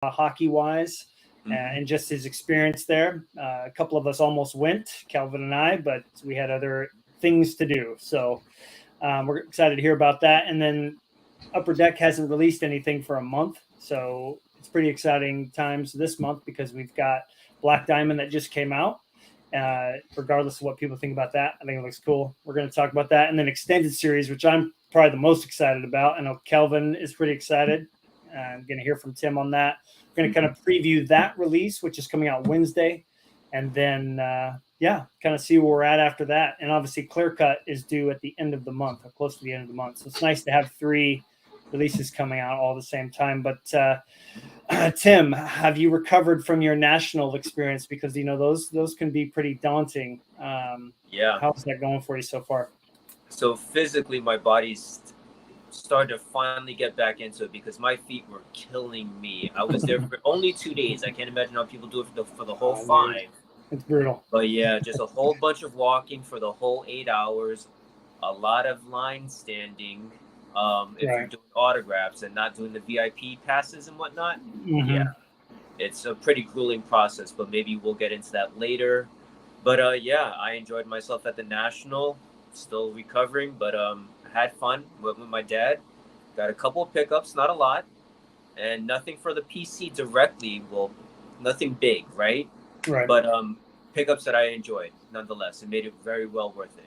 hockey wise. And just his experience there. A couple of us almost went, Kelvin and I, but we had other things to do. So we're excited to hear about that. And then Upper Deck hasn't released anything for a month. So it's pretty exciting times this month because we've got Black Diamond that just came out. Regardless of what people think about that, I think it looks cool. We're going to talk about that. And then Extended Series, which I'm probably the most excited about. I know Kelvin is pretty excited. I'm going to hear from Tim on that. We're going to kind of preview that release, which is coming out Wednesday. And then, kind of see where we're at after that. And obviously, Clear Cut is due at the end of the month, or close to the end of the month. So it's nice to have 3 releases coming out all at the same time. But Tim, have you recovered from your national experience? Because, those can be pretty daunting. How's that going for you so far? So physically, my body's started to finally get back into it because my feet were killing me. I was there for only 2 days. I can't imagine how people do it for the whole 5. It's brutal. But yeah, just a whole bunch of walking for the whole 8 hours, a lot of line standing. If you're doing autographs and not doing the VIP passes and whatnot, it's a pretty grueling process. But maybe we'll get into that later. But I enjoyed myself at the National. Still recovering, but had fun with my dad. Got a couple of pickups, not a lot, and nothing for the PC directly. Well, nothing big, right? Right. But pickups that I enjoyed nonetheless. It made it very well worth it.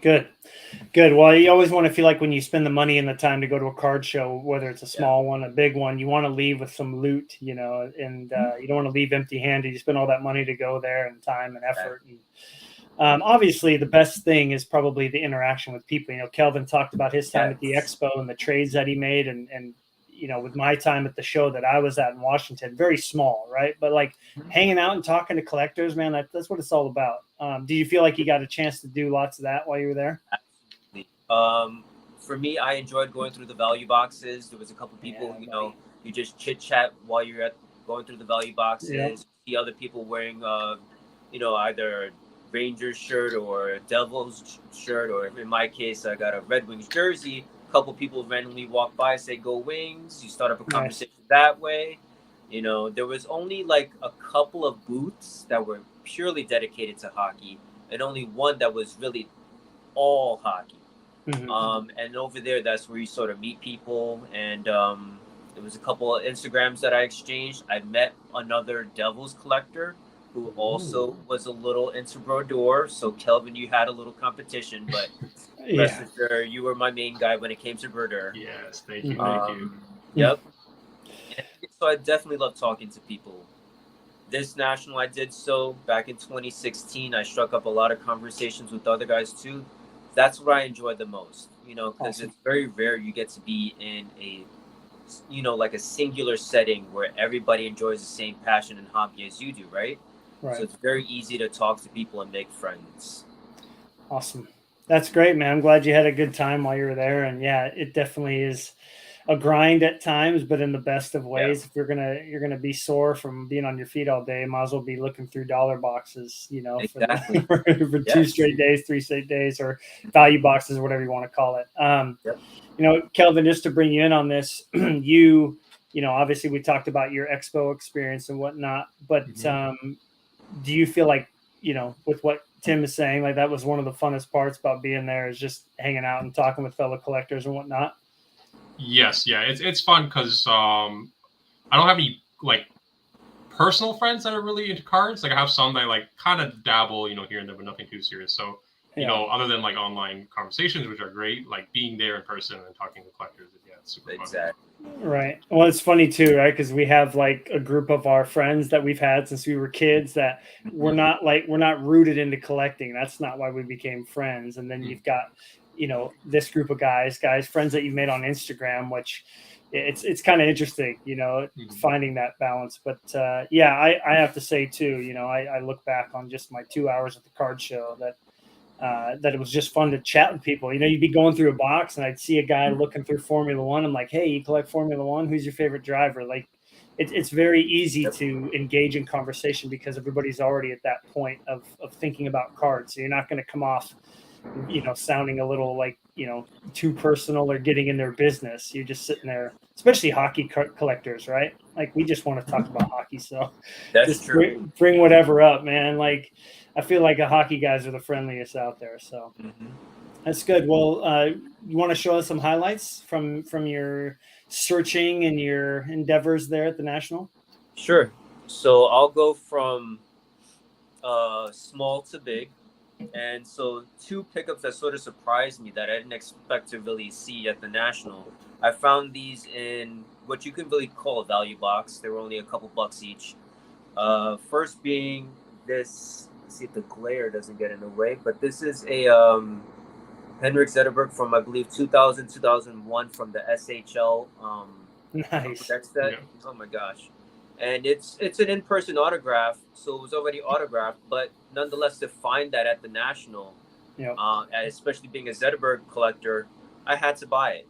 Good. Well, you always want to feel like when you spend the money and the time to go to a card show, whether it's a small one, a big one, you want to leave with some loot, and you don't want to leave empty-handed. You spend all that money to go there and time and effort. And, obviously, the best thing is probably the interaction with people. Kelvin talked about his time at the expo and the trades that he made, and with my time at the show that I was at in Washington, very small, right? But like hanging out and talking to collectors, man, that's what it's all about. Do you feel like you got a chance to do lots of that while you were there? Absolutely. For me, I enjoyed going through the value boxes. There was a couple people, you just chit chat while you're going through the value boxes. Yeah. See other people wearing, either Rangers shirt or a Devils shirt, or in my case, I got a Red Wings jersey. A couple people randomly walk by, say "Go Wings." You start up a conversation that way. There was only like a couple of booths that were purely dedicated to hockey, and only one that was really all hockey. And over there, that's where you sort of meet people. And there was a couple of Instagrams that I exchanged. I met another Devils collector who also was a little into Brodeur. So, Kelvin, you had a little competition, but rest assured, you were my main guy when it came to Brodeur. Yes, thank you. Thank you. Yep. So I definitely love talking to people. This national, I did so back in 2016. I struck up a lot of conversations with other guys too. That's what I enjoyed the most, because it's very rare you get to be in a, like a singular setting where everybody enjoys the same passion and hobby as you do, right? So it's very easy to talk to people and make friends. Awesome. That's great, man. I'm glad you had a good time while you were there. And it definitely is a grind at times, but in the best of ways. If you're gonna be sore from being on your feet all day, might as well be looking through dollar boxes, exactly. for 2 straight days, 3 straight days, or value boxes, whatever you want to call it. Kelvin, just to bring you in on this, obviously we talked about your expo experience and whatnot, but do you feel like, with what Tim is saying, like that was one of the funnest parts about being there, is just hanging out and talking with fellow collectors and whatnot? Yes, it's fun because I don't have any like personal friends that are really into cards. Like I have some that I like kind of dabble, here and there, but nothing too serious. So other than like online conversations, which are great, like being there in person and talking to collectors, it's super fun. Right. Well, it's funny too, right? Because we have like a group of our friends that we've had since we were kids that we're not rooted into collecting. That's not why we became friends. And then you've got, this group of guys, friends that you've made on Instagram, which it's kind of interesting, finding that balance. But I have to say too, I look back on just my 2 hours at the card show that it was just fun to chat with people. You'd be going through a box and I'd see a guy looking through Formula One. I'm like, hey, you collect Formula One? Who's your favorite driver? Like, it's very easy to engage in conversation because everybody's already at that point of thinking about cards. So you're not going to come off, sounding a little like too personal or getting in their business. You're just sitting there, especially hockey collectors, right? Like we just want to talk about hockey, so That's just true. bring whatever up, man. Like I feel like the hockey guys are the friendliest out there, so that's good. Well, you want to show us some highlights from your searching and your endeavors there at the National? Sure. So I'll go from small to big. And so 2 pickups that sort of surprised me that I didn't expect to really see at the National. I found these in what you can really call a value box. They were only a couple bucks each. First being this, let's see if the glare doesn't get in the way, but this is a Henrik Zetterberg from, I believe, 2000, 2001 from the SHL. Nice. That's that. Yeah. Oh my gosh. And it's an in-person autograph, so it was already autographed, but nonetheless, to find that at the National, especially being a Zetterberg collector, I had to buy it,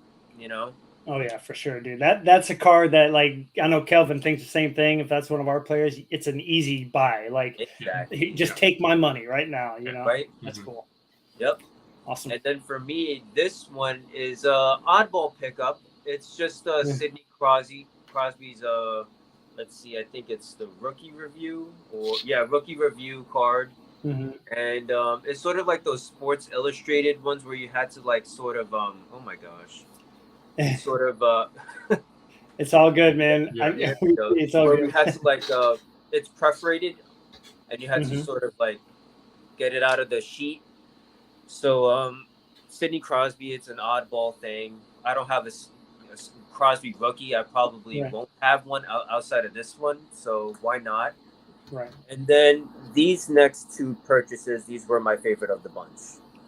Oh yeah, for sure, dude. That's a card that, like, I know Kelvin thinks the same thing. If that's one of our players, it's an easy buy. Like, exactly. Just take my money right now, Right? That's cool. Yep. Awesome. And then for me, this one is a oddball pickup. It's just Sidney Crosby's let's see, I think it's the rookie review rookie review card. Mm-hmm. And it's sort of like those Sports Illustrated ones where you had to like sort of oh my gosh, sort of it's all good, man. It's all good. You had to like it's perforated, and you had to sort of like get it out of the sheet. So Sidney Crosby, it's an oddball thing. I don't have a Crosby rookie. I probably won't have one outside of this one, so why not? Right. And then these next 2 purchases, these were my favorite of the bunch.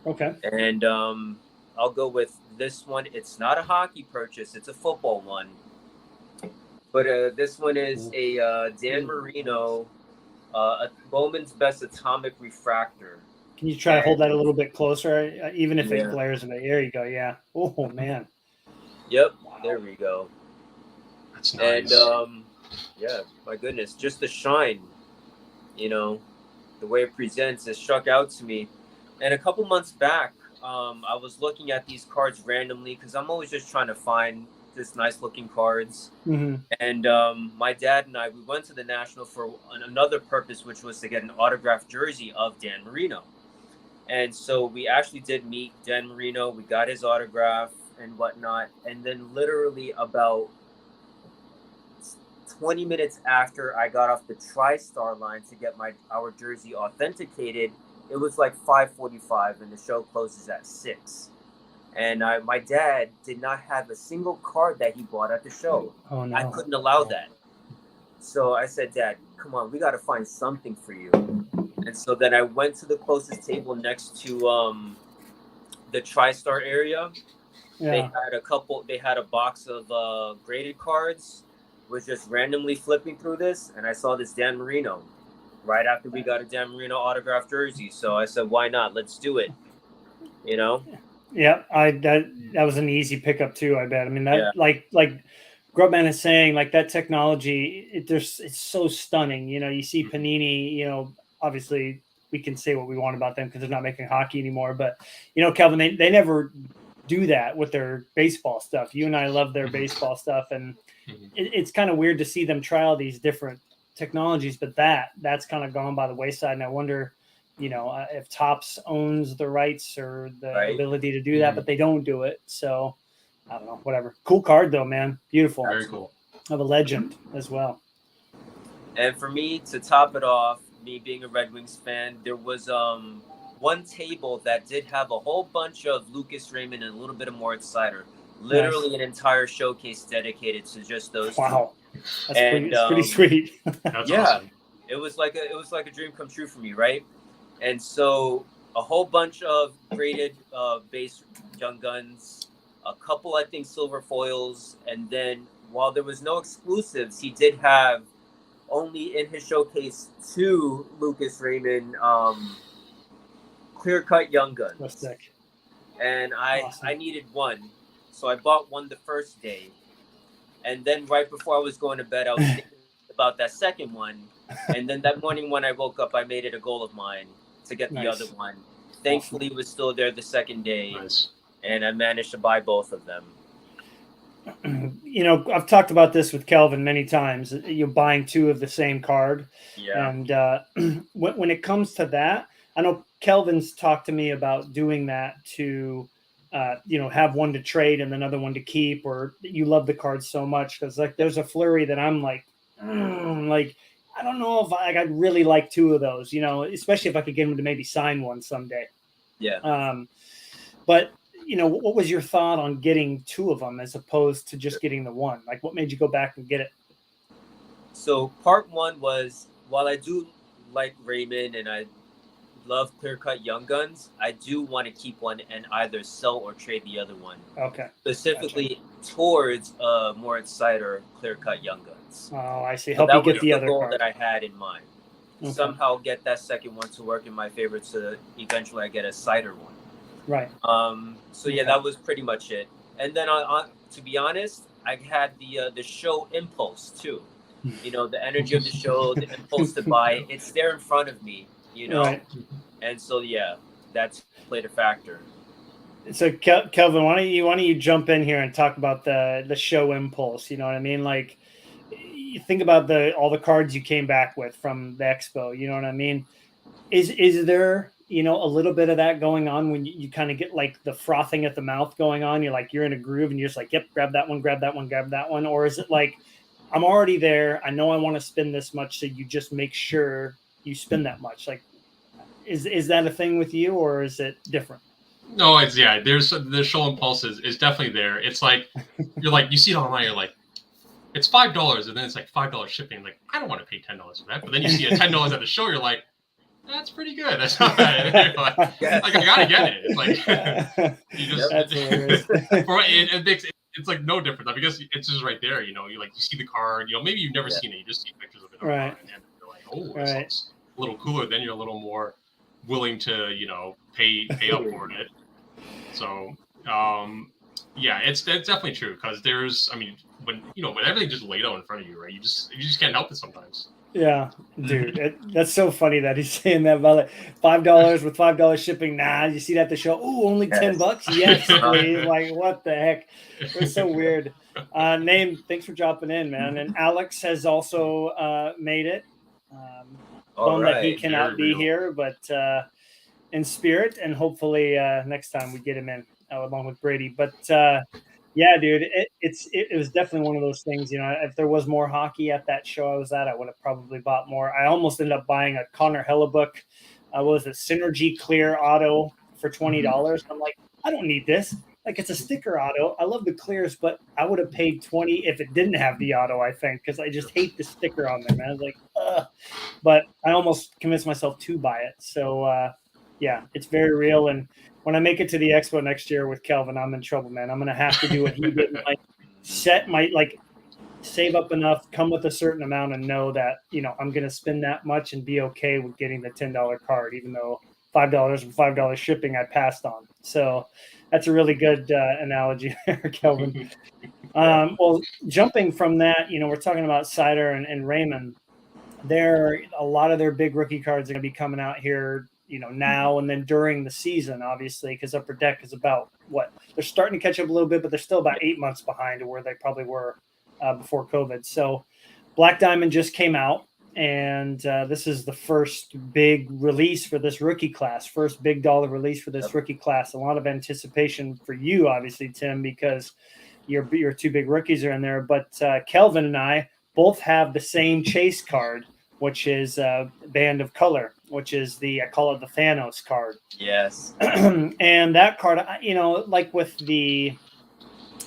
Okay. And I'll go with this one. It's not a hockey purchase, it's a football one. But this one is a Dan Marino, a Bowman's Best Atomic Refractor. Can you try to hold that a little bit closer, even if it glares a bit? There you go. Yeah. Oh man. Yep. Wow. There we go. That's nice. And my goodness, just the shine, the way it presents, it struck out to me. And a couple months back, I was looking at these cards randomly because I'm always just trying to find just nice looking cards. Mm-hmm. And my dad and we went to the National for another purpose, which was to get an autographed jersey of Dan Marino. And so we actually did meet Dan Marino. We got his autograph and whatnot. And then literally about 20 minutes after I got off the TriStar line to get our jersey authenticated, it was like 5:45 and the show closes at 6. And my dad did not have a single card that he bought at the show. Oh, no. I couldn't allow that. So I said, Dad, come on, we got to find something for you. And so then I went to the closest table next to the TriStar area. Yeah. They had a box of graded cards. Was just randomly flipping through this, and I saw this Dan Marino right after we got a Dan Marino autographed jersey. So I said, why not? Let's do it. Yeah, that was an easy pickup too, I bet. I mean, like Grubman is saying, like, that technology, it's so stunning. You see Panini, obviously we can say what we want about them because they're not making hockey anymore, but Kelvin, they never do that with their baseball stuff. You and I love their baseball stuff, and it's kind of weird to see them try all these different technologies, but that's kind of gone by the wayside. And I wonder, if Topps owns the rights or the ability to do that, but they don't do it. So I don't know, whatever. Cool card though, man. Beautiful. Very cool. Of a legend as well. And for me, to top it off, me being a Red Wings fan, there was one table that did have a whole bunch of Lucas Raymond and a little bit of Moritz Seider. Literally an entire showcase dedicated to just those. Wow, that's pretty sweet. That's awesome. It was like a dream come true for me, right? And so a whole bunch of graded base Young Guns, a couple I think silver foils, and then while there was no exclusives, he did have only in his showcase 2 Lucas Raymond clear cut Young Guns. That's sick. And I needed one. So I bought one the first day. And then right before I was going to bed, I was thinking about that second one. And then that morning when I woke up, I made it a goal of mine to get the other one. Thankfully, it was still there the second day. Nice. and I managed to buy both of them. You know, I've talked about this with Kelvin many times. You're buying two of the same card, and when it comes to that, I know Kelvin's talked to me about doing that to, you know, have one to trade and another one to keep. Or you love the cards so much because like there's a flurry that I'm like I don't know if I'd really like two of those. You know, especially if I could get him to maybe sign one someday. Yeah. But you know, what was your thought on getting two of them as opposed to just getting the one? Like, what made you go back and get it? So part one was, while I do like Raymond and I love clear-cut Young Guns, I do want to keep one and either sell or trade the other one. Okay. Specifically towards Moritz Sider clear-cut Young Guns. Oh, I see. So Help you get the other goal card that I had in mind. Okay. Somehow get that second one to work in my favor, so eventually I get a Sider one. Right. So yeah, that was pretty much it. And then to be honest, I had the show impulse too. You know, the energy of the show, the impulse to buy. It's there in front of me, you know. Right. And so yeah, that's played a factor. So Kelvin, why don't you jump in here and talk about the show impulse? You know what I mean? Like, you think about all the cards you came back with from the expo. You know what I mean? Is there, you know, a little bit of that going on when you kind of get like the frothing at the mouth going on? You're in a groove and you're just like, yep, grab that one, grab that one, grab that one. Or is it like, I'm already there, I know I want to spend this much, so you just make sure you spend that much? Like, is that a thing with you, or is it different? No, there's the show impulse is definitely there. It's like, you're like, you see it online, you're like, it's $5, and then it's like $5 shipping. Like, I don't want to pay $10 for that. But then you see $10 at the show, you're like, that's pretty good. That's not bad. Like, I gotta get it. It's like you just it makes it's like no different because it's just right there. You know, you see the card. You know, maybe you've never seen it. You just see pictures of it online, and you're like, oh, this looks a little cooler. Then you're a little more willing to pay up for it. So it's definitely true because there's when everything just laid out in front of you, right? You just can't help it sometimes. Yeah, dude, that's so funny that he's saying that about like $5 with $5 shipping. Nah, you see that at the show? Oh, only $10? Yes, please. Like, what the heck? It's so weird. Name, thanks for dropping in, man. And Alex has also made it. That he cannot be here, but in spirit, and hopefully next time we get him in along with Brady. But yeah, dude, it was definitely one of those things. You know, if there was more hockey at that show I was at, I would have probably bought more. I almost ended up buying a Connor Hellebuck, Synergy Clear Auto for $20. I'm like, I don't need this. Like, it's a sticker auto. I love the clears, but I would have paid $20 if it didn't have the auto, I think, because I just hate the sticker on there, man. I was like, ugh. But I almost convinced myself to buy it. So yeah, it's very real. And when I make it to the expo next year with Kelvin, I'm in trouble, man. I'm going to have to do what he did. Like, save up enough, come with a certain amount, and know that, I'm going to spend that much and be okay with getting the $10 card, even though $5 and $5 shipping I passed on. So that's a really good analogy there, Kelvin. Well, jumping from that, we're talking about Sider and Raymond. A lot of their big rookie cards are going to be coming out here, now and then during the season, obviously, because Upper Deck is about they're starting to catch up a little bit, but they're still about 8 months behind where they probably were before COVID. So Black Diamond just came out, and this is the first big release for this rookie class, first big dollar release for this rookie class. A lot of anticipation for you, obviously, Tim, because your two big rookies are in there. But Kelvin and I both have the same chase card, which is Band of Color, which is I call it the Thanos card. Yes. And that card, like with the,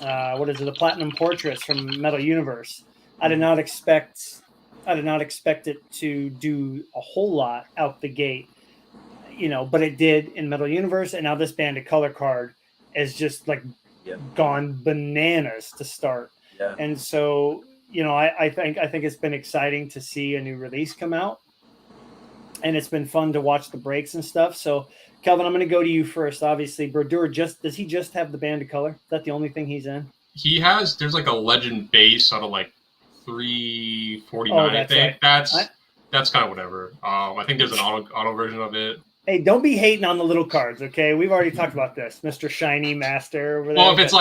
the Platinum Portraits from Metal Universe, I did not expect it to do a whole lot out the gate, but it did in Metal Universe. And now this Band of Color card is just gone bananas to start. Yeah. And so, I think it's been exciting to see a new release come out, and it's been fun to watch the breaks and stuff. So, Kelvin, I'm going to go to you first. Obviously, Brodeur does he just have the Band of Color? Is that the only thing he's in? There's like a Legend base out of like 349. I think right. that's kind of whatever. I think there's an auto version of it. Hey, don't be hating on the little cards, okay? We've already talked about this, Mr. Shiny Master. Over there, well, if it's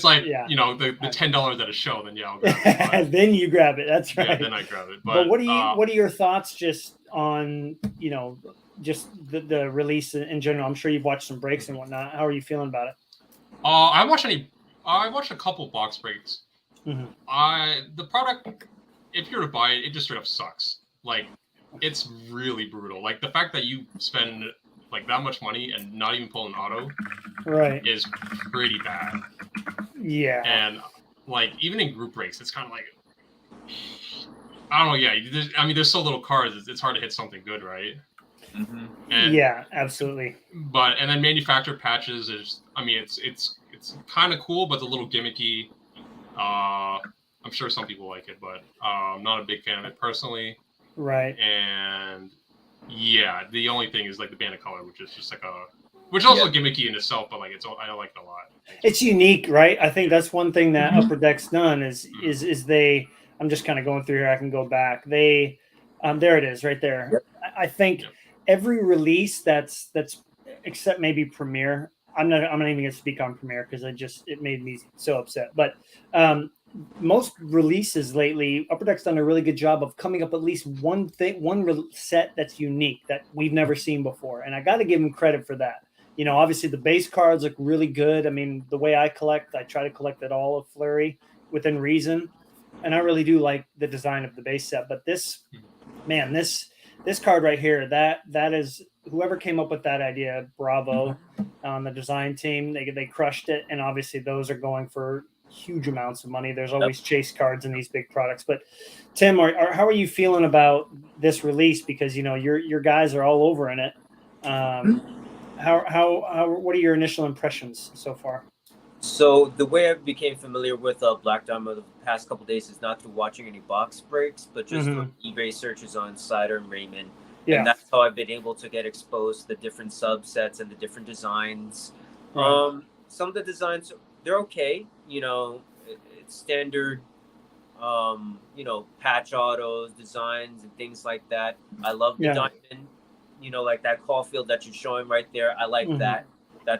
like yeah. you know, the $10 at a show, then yeah, I'll grab it. But, then you grab it. That's right. Yeah, then I grab it. But what are your thoughts just on, you know, just the release in general? I'm sure you've watched some breaks and whatnot. How are you feeling about it? I watched a couple box breaks. Mm-hmm. The product, if you were to buy it, it just straight up sucks. Like, it's really brutal. Like, the fact that you spend like that much money and not even pull an auto, right, is pretty bad. Yeah. And like, even in group breaks, it's kind of like, I don't know. Yeah, there's so little cards. It's hard to hit something good, right? Mm-hmm. And, yeah, absolutely. And then manufacturer patches is, I mean, it's kind of cool, but it's a little gimmicky. I'm sure some people like it, but I'm not a big fan of it personally. Right. And yeah, the only thing is like the band of color, which is just like which is also gimmicky in itself, but like I like it a lot. It's unique, right? I think that's one thing that Upper Deck's done is they. I'm just kind of going through here. I can go back. They, there it is, right there. Yep. I think every release that's except maybe Premiere. I'm not even going to speak on Premiere because it made me so upset. But most releases lately, Upper Deck's done a really good job of coming up at least one set that's unique that we've never seen before, and I got to give them credit for that. You know, obviously the base cards look really good. I mean, the way I collect, I try to collect it all of Fleury within reason, and I really do like the design of the base set. But this card right here, that is whoever came up with that idea, bravo on the design team. They crushed it, and obviously those are going for huge amounts of money. There's always chase cards in these big products. But Tim, how are you feeling about this release? Because you know your guys are all over in it. What are your initial impressions so far? So the way I became familiar with Black Diamond the past couple of days is not through watching any box breaks, but just through eBay searches on Cider and Raymond. Yeah. And that's how I've been able to get exposed to the different subsets and the different designs. Right. Some of the designs, they're okay. You know, it's standard, you know, patch autos, designs, and things like that. I love the diamond, you know, like that Caulfield that you're showing right there. I like that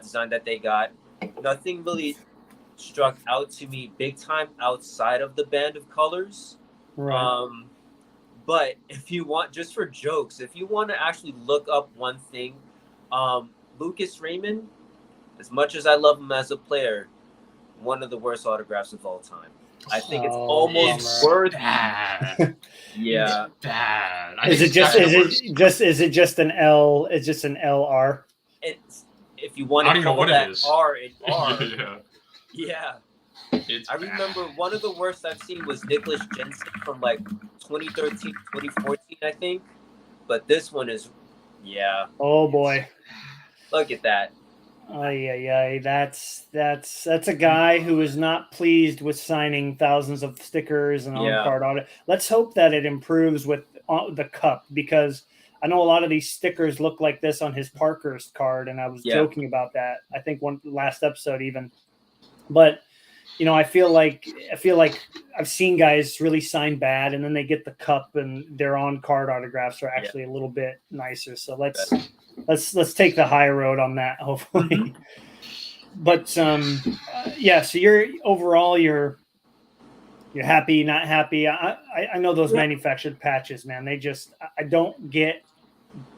design that they got. Nothing really struck out to me big time outside of the band of colors. Right. But if you want, just for jokes, if you want to actually look up one thing, Lucas Raymond, as much as I love him as a player, one of the worst autographs of all time. I think it's almost worthy. Yeah. Bad. Is it just an L? It's just an LR. It's, if you want to call that R and R. Yeah. I remember one of the worst I've seen was Nicholas Jensen from like 2013, 2014, I think. But this one is, oh boy. Look at that. That's a guy who is not pleased with signing thousands of stickers and on-card audit. Let's hope that it improves with the cup, because I know a lot of these stickers look like this on his Parkhurst card, and I was joking about that. I think last episode even. But you know, I feel like I've seen guys really sign bad, and then they get the cup, and their on-card autographs are actually a little bit nicer. So let's take the high road on that, hopefully. But so you're overall you're happy, not happy. I know those manufactured patches, man. I don't get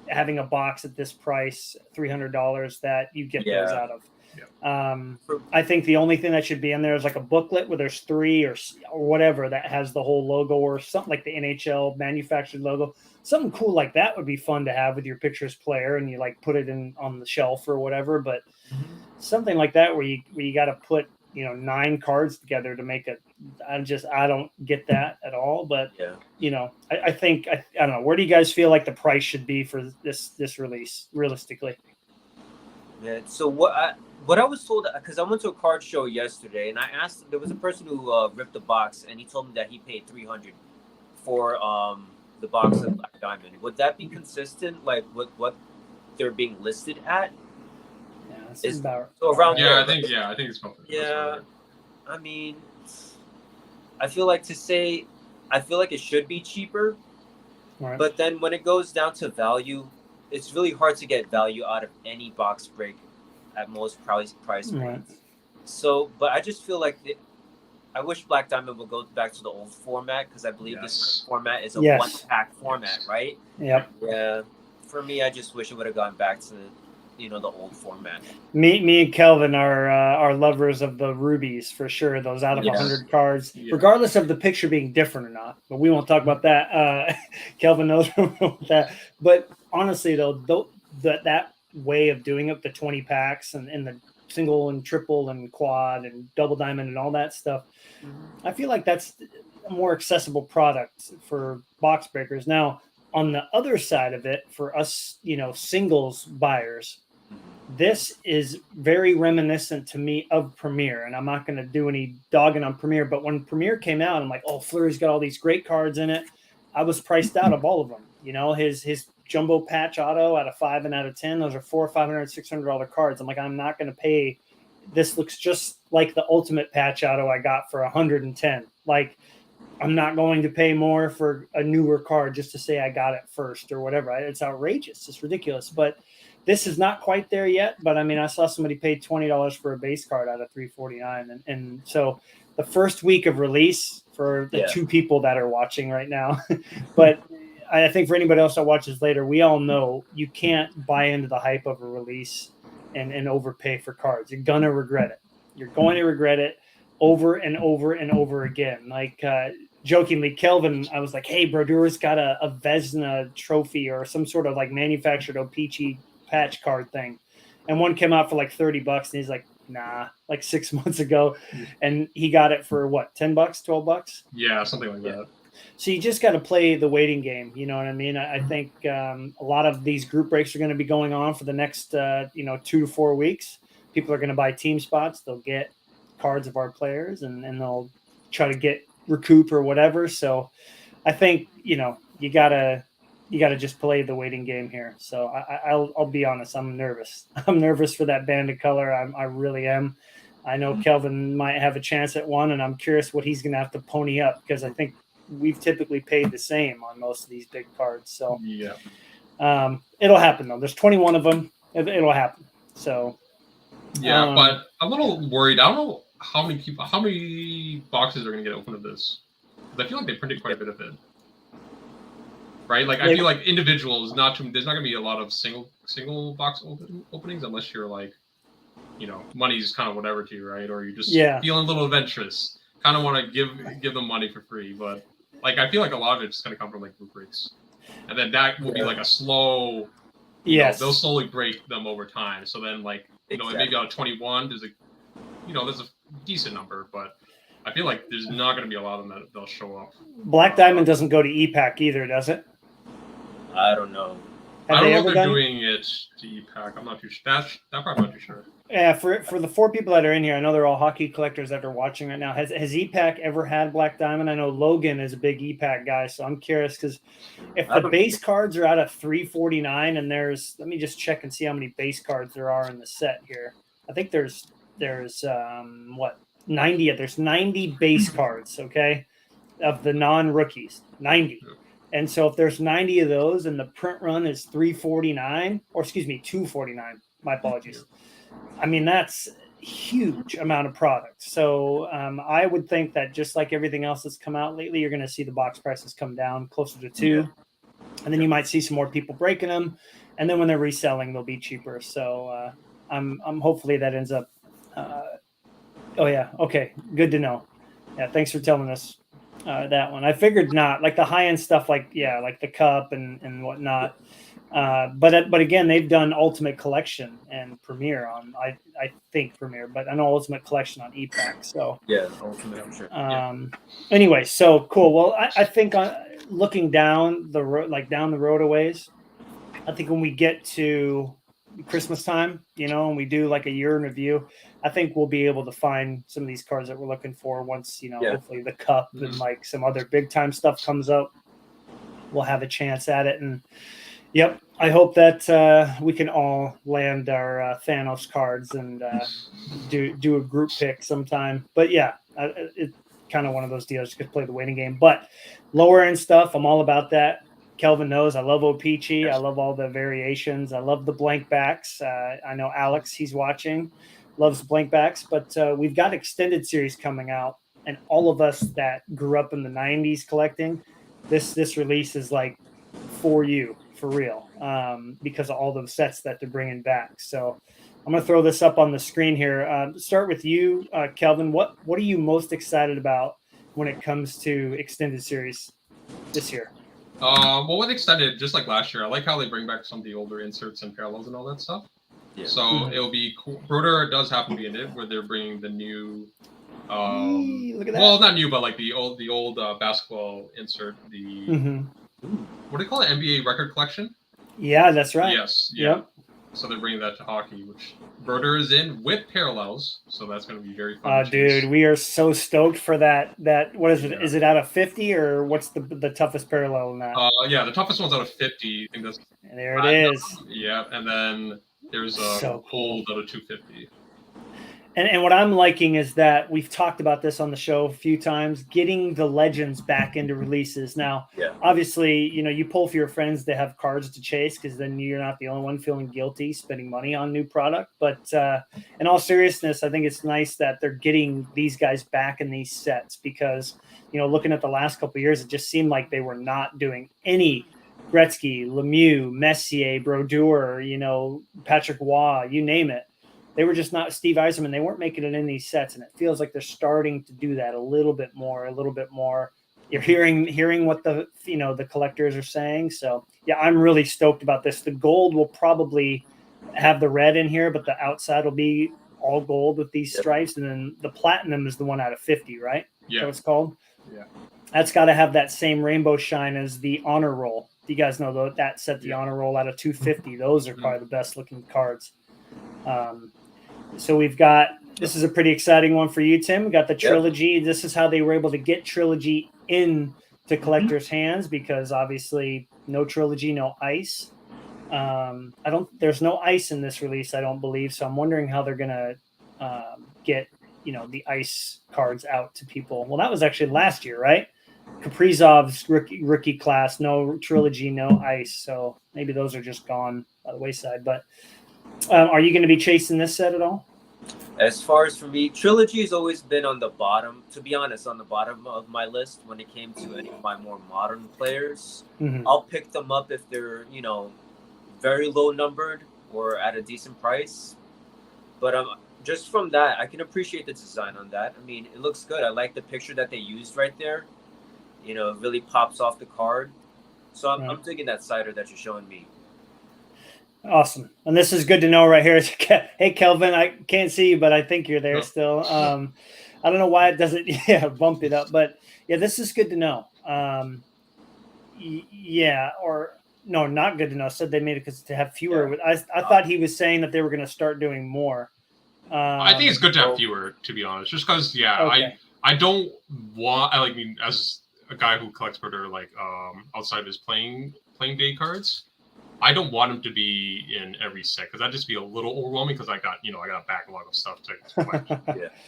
having a box at this price, $300, that you get those out of. I think the only thing that should be in there is like a booklet where there's 3 or whatever that has the whole logo, or something like the NHL manufactured logo. Something cool like that would be fun to have with your pictures player, and you like put it on the shelf or whatever. But something like that where you got to put 9 cards together to make it. I don't get that at all. But I think I don't know. Where do you guys feel like the price should be for this release realistically? Yeah. So what I was told, because I went to a card show yesterday, and I asked, there was a person who ripped the box, and he told me that he paid $300 for the box of Black Diamond. Would that be consistent, like what they're being listed at? Yeah, it's about around. Yeah, there, I think it's probably. Yeah, I mean, I feel like it should be cheaper, but then when it goes down to value, it's really hard to get value out of any box break at most price points. Right. So, but I just feel like I wish Black Diamond would go back to the old format, because I believe this format is a one-pack format, right? Yep. Yeah. For me, I just wish it would have gone back to, the old format. Me and Kelvin are lovers of the rubies for sure. Those out of 100 cards, regardless of the picture being different or not. But we won't talk about that. Kelvin knows about that. But honestly, though, that way of doing it, the 20 packs and the single and triple and quad and double diamond and all that stuff, I feel like that's a more accessible product for box breakers. Now, on the other side of it, for us, singles buyers, this is very reminiscent to me of Premier, and I'm not going to do any dogging on Premier, but when Premier came out, I'm like, oh, Fleury's got all these great cards in it. I was priced out of all of them. His jumbo patch auto out of 5 and out of 10, those are $400, $500, $600 cards. I'm like, I'm not going to pay. This looks just like the ultimate patch auto I got for 110. Like, I'm not going to pay more for a newer card just to say I got it first or whatever. It's outrageous. It's ridiculous. But this is not quite there yet. But I mean, I saw somebody paid $20 for a base card out of $349. And so the first week of release for the two people that are watching right now, but I think for anybody else that watches later, we all know you can't buy into the hype of a release and overpay for cards. You're going to regret it. You're going to regret it over and over and over again. Like, jokingly, Kelvin, I was like, hey, Brodur's got a Vesna trophy or some sort of like manufactured O-Pee-Chee patch card thing. And one came out for like $30. And he's like, nah, like 6 months ago. And he got it for what, $10, $12? Yeah, something like that. So you just got to play the waiting game. You know what I mean? I think a lot of these group breaks are going to be going on for the next, 2 to 4 weeks. People are going to buy team spots. They'll get cards of our players and they'll try to get recoup or whatever. So I think, you gotta just play the waiting game here. So I'll be honest. I'm nervous. I'm nervous for that Bandit color. I really am. I know Kelvin might have a chance at one, and I'm curious what he's going to have to pony up, because I think we've typically paid the same on most of these big cards. So it'll happen though. There's 21 of them. It'll happen. So but I'm a little worried. I don't know how many boxes are going to get open of this. I feel like they printed quite a bit of it. Right? Like, I feel like individuals, there's not going to be a lot of single box openings unless you're like, money's kind of whatever to you, right? Or you're just feeling a little adventurous. Kind of want to give them money for free. But, like, I feel like a lot of it's going to come from, like, group breaks. And then that will be, like, a slow... they'll slowly break them over time. So then, like, maybe out of 21, there's a decent number, but I feel like there's not going to be a lot of them that they'll show up. Black Diamond doesn't go to EPAC either, does it? I don't know. I don't know if they're doing it to EPAC. I'm not too sure. That part I'm not too sure. Yeah, for the 4 people that are in here, I know they're all hockey collectors that are watching right now. Has EPAC ever had Black Diamond? I know Logan is a big EPAC guy, so I'm curious, because if the base cards are out of $349 and let me just check and see how many base cards there are in the set here. I think there's 90. There's 90 base cards, okay, of the non-rookies, 90. And so if there's 90 of those and the print run is $249, my apologies. I mean, that's a huge amount of product. So I would think that just like everything else that's come out lately, you're going to see the box prices come down closer to $2. And then you might see some more people breaking them. And then when they're reselling, they'll be cheaper. So I'm hopefully that ends up. Okay. Good to know. Yeah. Thanks for telling us that one. I figured not, like the high end stuff, like the cup and whatnot. But again, they've done Ultimate Collection and Premier on, I think Premier, but I know Ultimate Collection on EPAC. So Ultimate, I'm sure. Anyway, so cool. Well, I think looking down the road, down the road a ways, I think when we get to Christmas time, and we do like a year in review, I think we'll be able to find some of these cards that we're looking for once, hopefully the cup and like some other big time stuff comes up. We'll have a chance at it. And I hope that we can all land our Thanos cards and do a group pick sometime. But it's kind of one of those deals. You could play the waiting game. But lower end stuff, I'm all about that. Kelvin knows I love O-Pee-Chee. Yes. I love all the variations. I love the blank backs. I know Alex, he's watching, loves blank backs. But we've got extended series coming out, and all of us that grew up in the 90s collecting, this release is like for you, for real, because of all those sets that they're bringing back. So I'm going to throw this up on the screen here. Start with you, Kelvin. What are you most excited about when it comes to extended series this year? Well, with extended, just like last year, I like how they bring back some of the older inserts and parallels and all that stuff. Yeah. So it'll be cool. Broder does happen to be in it, where they're bringing the new. Look at that. Well, not new, but like the old basketball insert. The what do they call it? NBA record collection. Yeah, that's right. Yes. Yeah. Yep. So they're bringing that to hockey, which Broder is in with parallels. So that's going to be very fun. Dude, we are so stoked for that. What is it? Is it out of 50 or what's the toughest parallel in that? Yeah, the toughest one's out of 50. I think that's. There it is. Yeah, and then there's a hold out of 250. And what I'm liking is that we've talked about this on the show a few times, getting the legends back into releases. Now, obviously, you pull for your friends to have cards to chase, because then you're not the only one feeling guilty spending money on new product. But in all seriousness, I think it's nice that they're getting these guys back in these sets, because, looking at the last couple of years, it just seemed like they were not doing any Gretzky, Lemieux, Messier, Brodeur, Patrick Waugh, you name it. They were just not Steve Yzerman. They weren't making it in these sets, and it feels like they're starting to do that a little bit more. You're hearing what the collectors are saying. So yeah, I'm really stoked about this. The gold will probably have the red in here, but the outside will be all gold with these stripes, and then the platinum is the one out of 50, right? Yeah, that's what it's called. Yeah, that's got to have that same rainbow shine as the honor roll. You guys know that set, the honor roll out of 250. Those are probably the best looking cards. So we've got, this is a pretty exciting one for you, Tim. We got the trilogy. Yep. This is how they were able to get trilogy into collectors' hands, because obviously no trilogy, no ice. There's no ice in this release, I don't believe. So I'm wondering how they're going to get, the ice cards out to people. Well, that was actually last year, right? Kaprizov's rookie class, no trilogy, no ice. So maybe those are just gone by the wayside, but are you going to be chasing this set at all? As far as for me, trilogy has always been on the bottom, to be honest, on the bottom of my list when it came to any of my more modern players. I'll pick them up if they're, very low numbered or at a decent price. But just from that, I can appreciate the design on that. I mean, it looks good. I like the picture that they used right there. It really pops off the card. So I'm digging that cider that you're showing me. Awesome. And this is good to know right here. Hey, Kelvin, I can't see you, but I think you're there still. I don't know why it doesn't bump it up, but yeah, this is good to know. No, not good to know. Said they made it because to have fewer. I thought he was saying that they were going to start doing more. I think it's good to have fewer, to be honest, just because, I don't want, as a guy who collects Broder, outside of his playing day cards, I don't want him to be in every set, because that'd just be a little overwhelming, because I got a backlog of stuff to collect.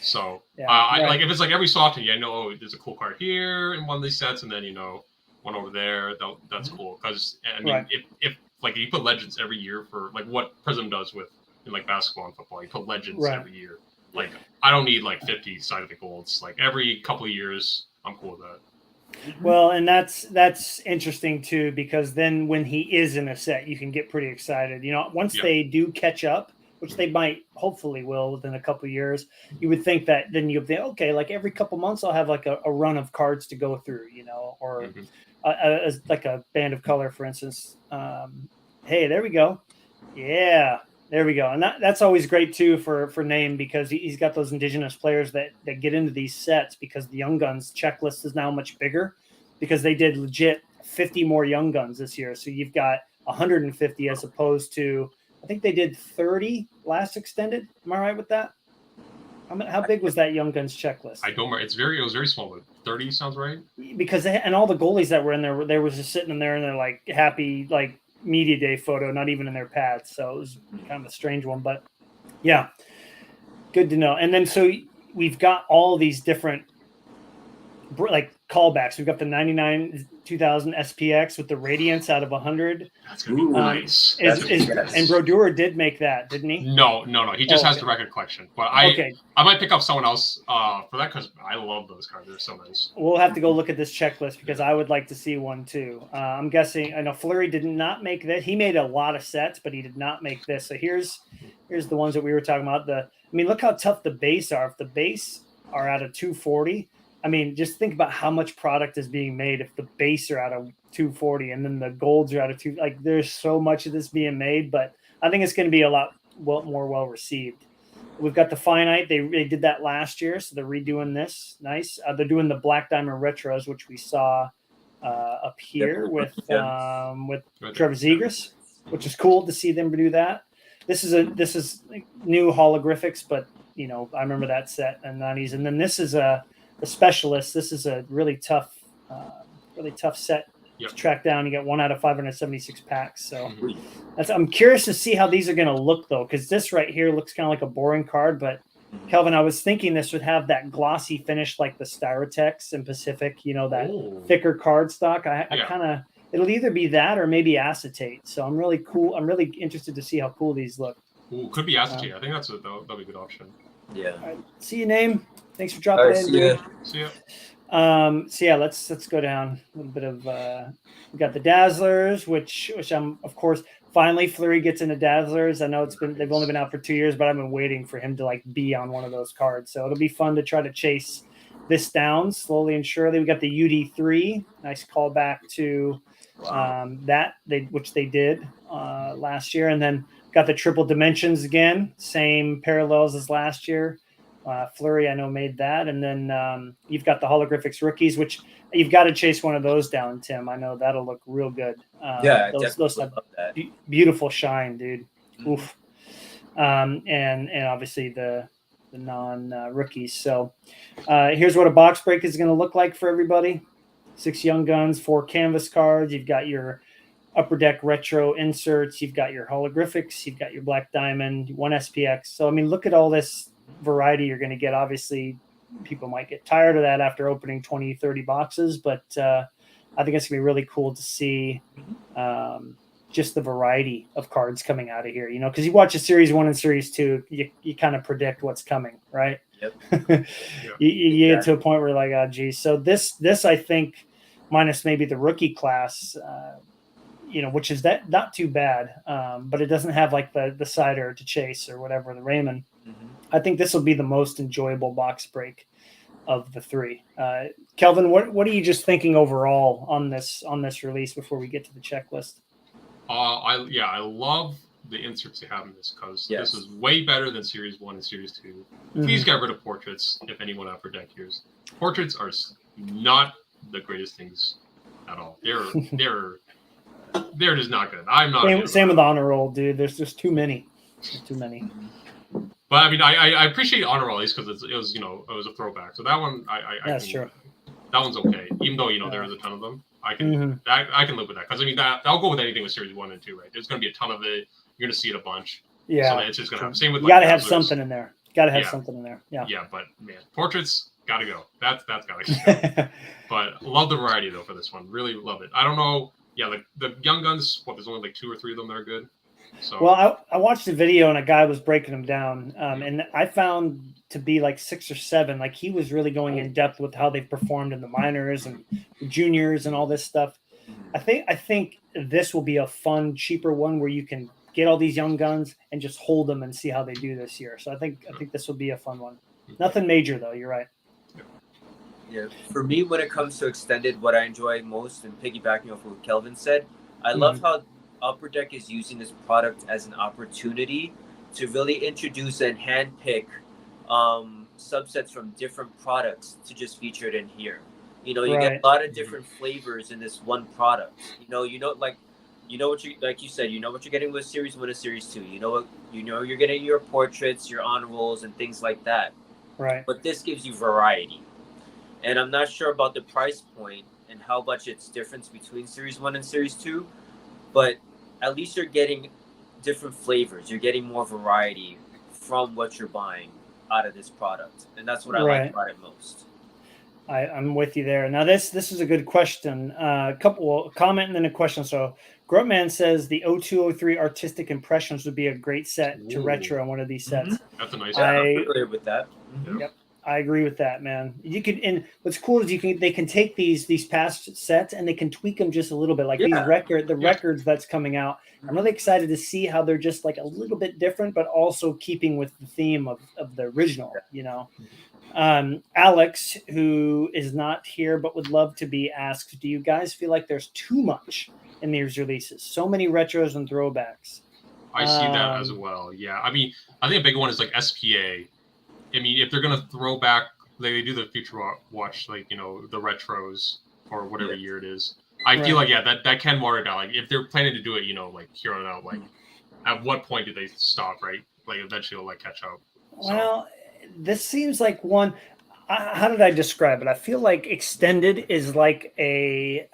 So if it's every so often, there's a cool card here in one of these sets, and then one over there. That's cool, because if you put legends every year for what Prism does with in basketball and football, you put legends every year. I don't need 50 side of the golds. Every couple of years, I'm cool with that. Well, and that's interesting too, because then when he is in a set, you can get pretty excited. Once they do catch up, which they might, hopefully will within a couple of years, you would think that then you'll think, okay, every couple months I'll have a run of cards to go through, or a band of color, for instance. Hey, there we go. Yeah, there we go. And that's always great too for Name, because he's got those indigenous players that get into these sets, because the Young Guns checklist is now much bigger, because they did legit 50 more Young Guns this year. So you've got 150 as opposed to, I think they did 30 last extended. Am I right with that? How big was that Young Guns checklist? I don't remember. It was very small, but 30 sounds right. Because and all the goalies that were in there, they were just sitting in there and they're happy, media day photo, not even in their pads. So it was kind of a strange one, but yeah, good to know. And then so we've got all these different callbacks. We've got the 99 2000 SPX with the Radiance out of 100. That's gonna be nice. And Brodeur did make that, didn't he? No. He just has the record collection. But I might pick up someone else for that because I love those cards. They're so nice. We'll have to go look at this checklist because I would like to see one too. I'm guessing. I know Fleury did not make that. He made a lot of sets, but he did not make this. So here's the ones that we were talking about. Look how tough the base are. If the base are out of 240. I mean, just think about how much product is being made if the base are out of 240 and then the golds are out of 2. Like, there's so much of this being made, but I think it's going to be a lot more well received. We've got the Finite. They did that last year, so they're redoing this. Nice. They're doing the Black Diamond Retros, which we saw up here with Trevor Zegras, which is cool to see them do that. This is new holographics, but I remember that set in the 90s. And then this is the Specialist. This is a really tough set to track down. You get 1 out of 576 packs. So I'm curious to see how these are going to look, though, because this right here looks kind of like a boring card. But Kelvin, I was thinking this would have that glossy finish like the Styrotex and Pacific. That thicker card stock. I kind of it'll either be that or maybe acetate. So I'm really interested to see how cool these look. Ooh, could be acetate. I think that'll be a good option. Yeah. All right. See your name. Thanks for dropping in. See ya. So yeah, let's go down a little bit of. We got the Dazzlers, which I'm of course finally Fleury gets into Dazzlers. I know they've only been out for 2 years, but I've been waiting for him to be on one of those cards. So it'll be fun to try to chase this down slowly and surely. We got the UD3, nice callback to which they did last year, and then got the Triple Dimensions again, same parallels as last year. Fleury, I know, made that. And then you've got the Holographics Rookies, which you've got to chase one of those down, Tim. I know that'll look real good. Those have beautiful shine, dude. Mm-hmm. Oof. And obviously the non-rookies. So here's what a box break is going to look like for everybody. 6 Young Guns, 4 canvas cards. You've got your Upper Deck Retro inserts. You've got your holographics. You've got your Black Diamond, 1 SPX. So, look at all this variety you're going to get. Obviously, people might get tired of that after opening 20, 30 boxes, but I think it's going to be really cool to see just the variety of cards coming out of here, because you watch a Series 1 and Series 2, you kind of predict what's coming, right? Yep. You get to a point where you're like, oh, geez. So this I think, minus maybe the rookie class, which is that not too bad, but it doesn't have like the Cider to chase or whatever, the Raymond. Mm-hmm. I think this will be the most enjoyable box break of the 3. Kelvin, what are you just thinking overall on this release before we get to the checklist? I love the inserts they have in this because this is way better than Series 1 and Series 2. Mm-hmm. Please get rid of portraits if anyone out for deck hears. Portraits are not the greatest things at all. They're just not good. I'm not. Same with honor roll, dude. There's just too many. There's too many. But I appreciate honor roll at least because it was a throwback. So that one that's true. That one's okay, even though there is a ton of them. I can I can live with that because that'll go with anything with Series 1 and 2, right? There's going to be a ton of it. You're going to see it a bunch. Yeah. So it's just going to happen. Same with you got to have something in there. Something in there. Yeah. Yeah, but man, portraits gotta go. That's gotta go. But love the variety though for this one. Really love it. I don't know. Yeah, the Young Guns. There's only like 2 or 3 of them that are good. So well, I watched a video and a guy was breaking them down, and I found to be like 6 or 7. Like he was really going in depth with how they've performed in the minors and the juniors and all this stuff. I think this will be a fun, cheaper one where you can get all these Young Guns and just hold them and see how they do this year. So I think this will be a fun one. Nothing major though. You're right. Yeah, for me, when it comes to extended, what I enjoy most, and piggybacking off what Kelvin said, I love how Upper Deck is using this product as an opportunity to really introduce and handpick subsets from different products to just feature it in here. You get a lot of different flavors in this one product. Like you said, what you're getting with Series 1 and Series 2. You're getting your portraits, your honor rolls, and things like that. Right. But this gives you variety. And I'm not sure about the price point and how much it's difference between Series 1 and Series 2, but at least you're getting different flavors. You're getting more variety from what you're buying out of this product. And that's what I like about it most. I'm with you there. Now this is a good question. A comment and then a question. So Gruntman says the 0203 artistic impressions would be a great set to retro on one of these sets. That's a nice. Yeah, I'm familiar with that. Yep, I agree with that, man. You can, and what's cool is they can take these past sets and they can tweak them just a little bit. Like these records that's coming out. I'm really excited to see how they're just like a little bit different, but also keeping with the theme of the original. You know. Alex, who is not here but would love to be asked, do you guys feel like there's too much in these releases? So many retros and throwbacks. I see that as well. Yeah. I mean, I think a big one is like SPA. I mean, if they're going to throw back, like they do the Future Watch, like, you know, the retros or whatever year it is. I feel like, that can water it down. Like, if they're planning to do it, you know, like here on out, like, at what point do they stop, right? Like, eventually it'll, like, catch up. So. Well, this seems like one. How did I describe it? I feel like Extended is like I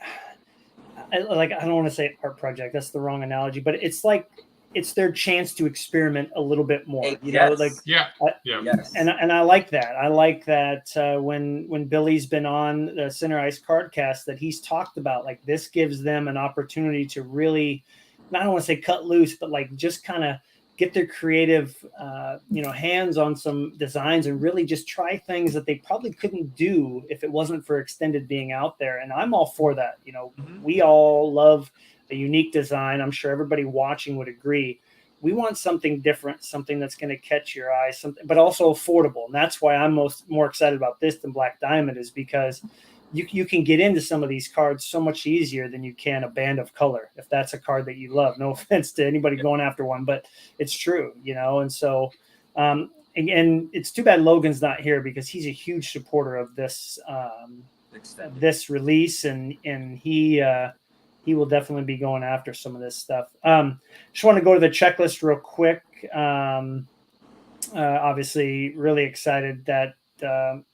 don't want to say art project. That's the wrong analogy, but it's like it's their chance to experiment a little bit more. You know, like And I like that. I like that when Billy's been on the Center Ice Cardcast, that he's talked about like this gives them an opportunity to really, I don't want to say cut loose, but like just kind of get their creative, hands on some designs and really just try things that they probably couldn't do if it wasn't for Extended being out there. And I'm all for that. You know, we all love a unique design. I'm sure everybody watching would agree. We want something different, something that's going to catch your eye, something, but also affordable. And that's why I'm more excited about this than Black Diamond, is because you can get into some of these cards so much easier than you can a Band of Color, if that's a card that you love. No offense to anybody going after one, but it's true, you know. And so, and it's too bad Logan's not here, because he's a huge supporter of this this release, and he will definitely be going after some of this stuff. Just want to go to the checklist real quick. Obviously, really excited that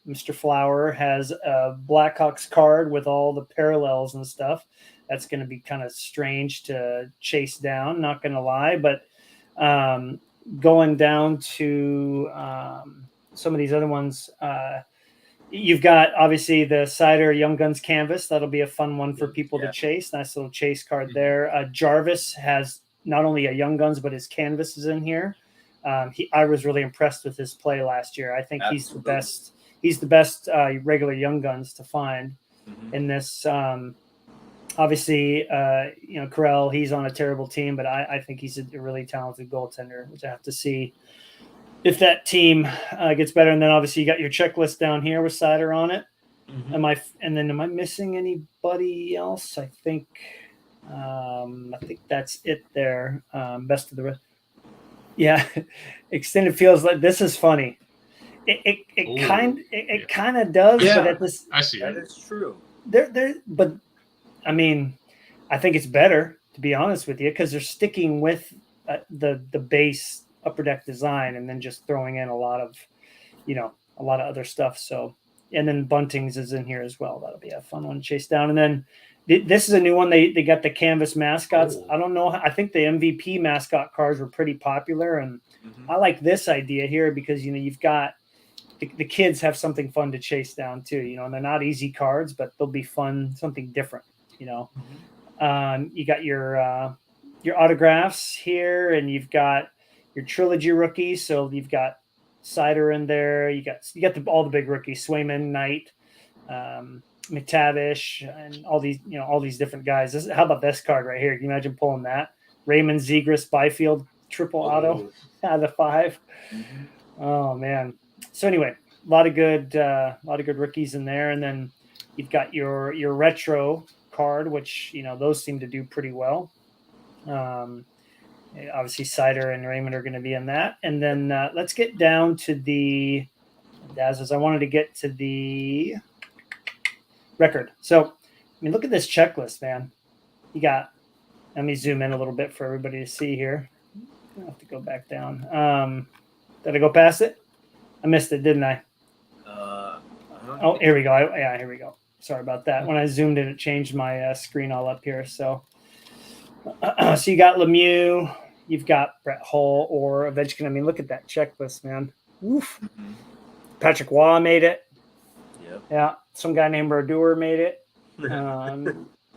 Mr. Flower has a Blackhawks card with all the parallels and stuff. That's going to be kind of strange to chase down, not going to lie. But going down to some of these other ones, you've got obviously the Cider Young Guns canvas. That'll be a fun one for people to chase. Nice little chase card there. Jarvis has not only a Young Guns, but his canvas is in here. I was really impressed with his play last year. I think he's the best. He's the best regular Young Guns to find in this. Obviously, Carell, he's on a terrible team, but I think he's a really talented goaltender, which I have to see if that team gets better. And then obviously you got your checklist down here with Cider on it. Am I missing anybody else? I think that's it there. Best of the rest. Yeah, Extended feels like this is funny. It kind of does, but at this, I see that is true. But I mean, I think it's better, to be honest with you, because they're sticking with the base Upper Deck design and then just throwing in a lot of other stuff. So, and then Buntings is in here as well. That'll be a fun one to chase down. And then this is a new one. They got the canvas mascots. I don't know. I think the MVP mascot cards were pretty popular, and I like this idea here because you've got the kids have something fun to chase down too. And they're not easy cards, but they'll be fun, something different. You got your autographs here, and you've got your trilogy rookies. So you've got Cider in there. You got all the big rookies: Swayman, Knight, McTavish, and all these different guys. How about this card right here? Can you imagine pulling that? Raymond Zegras Byfield triple auto out of 5. Oh man. So anyway, a lot of good rookies in there, and then you've got your retro card, which those seem to do pretty well. Obviously Cider and Raymond are going to be in that, and then let's get down to the Dazzles. I wanted to get to the record. So look at this checklist, man. You got, let me zoom in a little bit for everybody to see here. I'll have to go back down. Did I go past it? I missed it, didn't I? Oh, here we go. Here we go. Sorry about that. When I zoomed in, it changed my screen all up here. So you got Lemieux, you've got Brett Hull or Ovechkin. Look at that checklist, man. Oof. Patrick Waugh made it. Yeah, some guy named Rodur made it.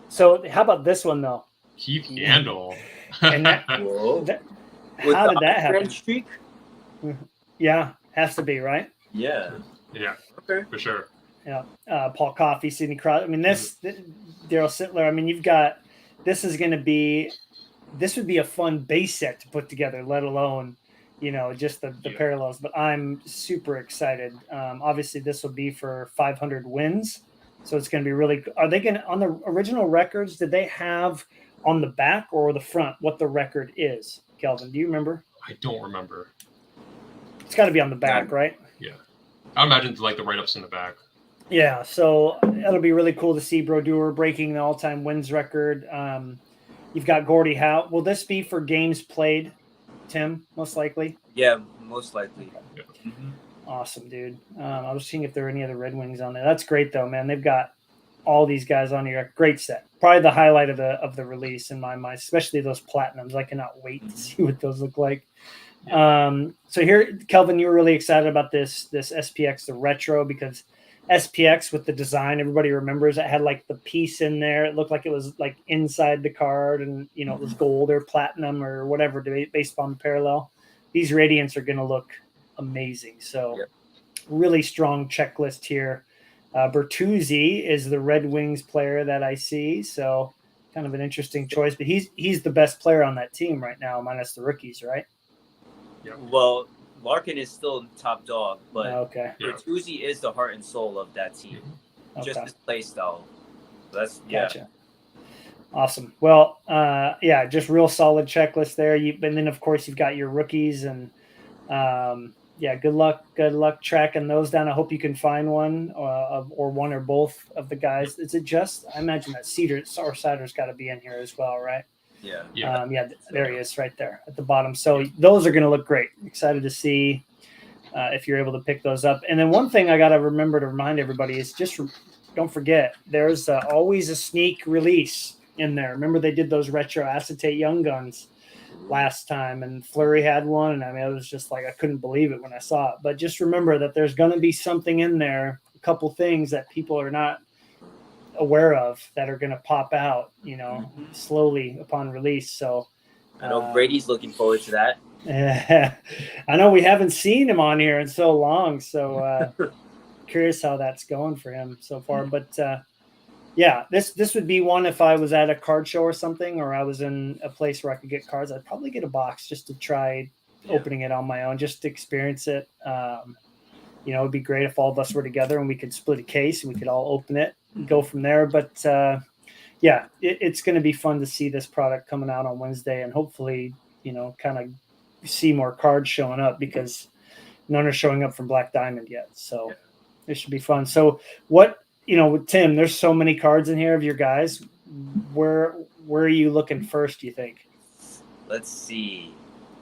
So how about this one though? Keith Yandel. And that, Whoa. how did that happen? Streak? Yeah, has to be, right? Yeah. Yeah. Okay. For sure. Yeah. Paul Coffey, Sidney Crosby. I mean, Daryl Sittler. I mean, you've got. This would be a fun base set to put together, let alone, just the parallels. But I'm super excited. Obviously, this will be for 500 wins, so it's going to be really. Are they going to, on the original records? Did they have on the back or the front what the record is? Kelvin, do you remember? I don't remember. It's got to be on the back, right? Yeah, I imagine it's like the write-ups in the back. Yeah, so it'll be really cool to see Brodeur breaking the all-time wins record. You've got Gordie Howe. Will this be for games played, Tim, most likely? Yeah, most likely. Yeah. Mm-hmm. Awesome, dude. I was seeing if there are any other Red Wings on there. That's great, though, man. They've got all these guys on here. Great set. Probably the highlight of the release in my mind, especially those platinums. I cannot wait to see what those look like. So here, Kelvin, you were really excited about this SPX, the retro, because SPX with the design, everybody remembers it had like the piece in there. It looked like it was like inside the card, and it was gold or platinum or whatever based on the parallel. These Radiants are going to look amazing. So really strong checklist here. Bertuzzi is the Red Wings player that I see. So kind of an interesting choice, but he's the best player on that team right now, minus the rookies, right? Yeah. Well, Larkin is still top dog, but Bertuzzi is the heart and soul of that team. Just his play style. So that's gotcha. Awesome. Well, just real solid checklist there. And then of course you've got your rookies, and good luck tracking those down. I hope you can find one or one or both of the guys. Is it just? I imagine that Cider's got to be in here as well, right? Yeah. There he is, right there at the bottom. So those are going to look great. Excited to see if you're able to pick those up. And then one thing I got to remember to remind everybody is just don't forget there's always a sneak release in there. Remember they did those retro acetate Young Guns last time, and Fleury had one, and I mean, it was just like I couldn't believe it when I saw it. But just remember that there's going to be something in there, a couple things that people are not aware of that are going to pop out, slowly upon release. So I know Brady's looking forward to that. I know we haven't seen him on here in so long, so curious how that's going for him so far. But this would be one if I was at a card show or something, or I was in a place where I could get cards. I'd probably get a box just to try opening it on my own, just to experience it. It'd be great if all of us were together and we could split a case and we could all open it and go from there. But it's going to be fun to see this product coming out on Wednesday, and hopefully, kind of see more cards showing up, because none are showing up from Black Diamond yet. So it should be fun. So what, with Tim, there's so many cards in here of your guys. Where are you looking first, do you think? Let's see.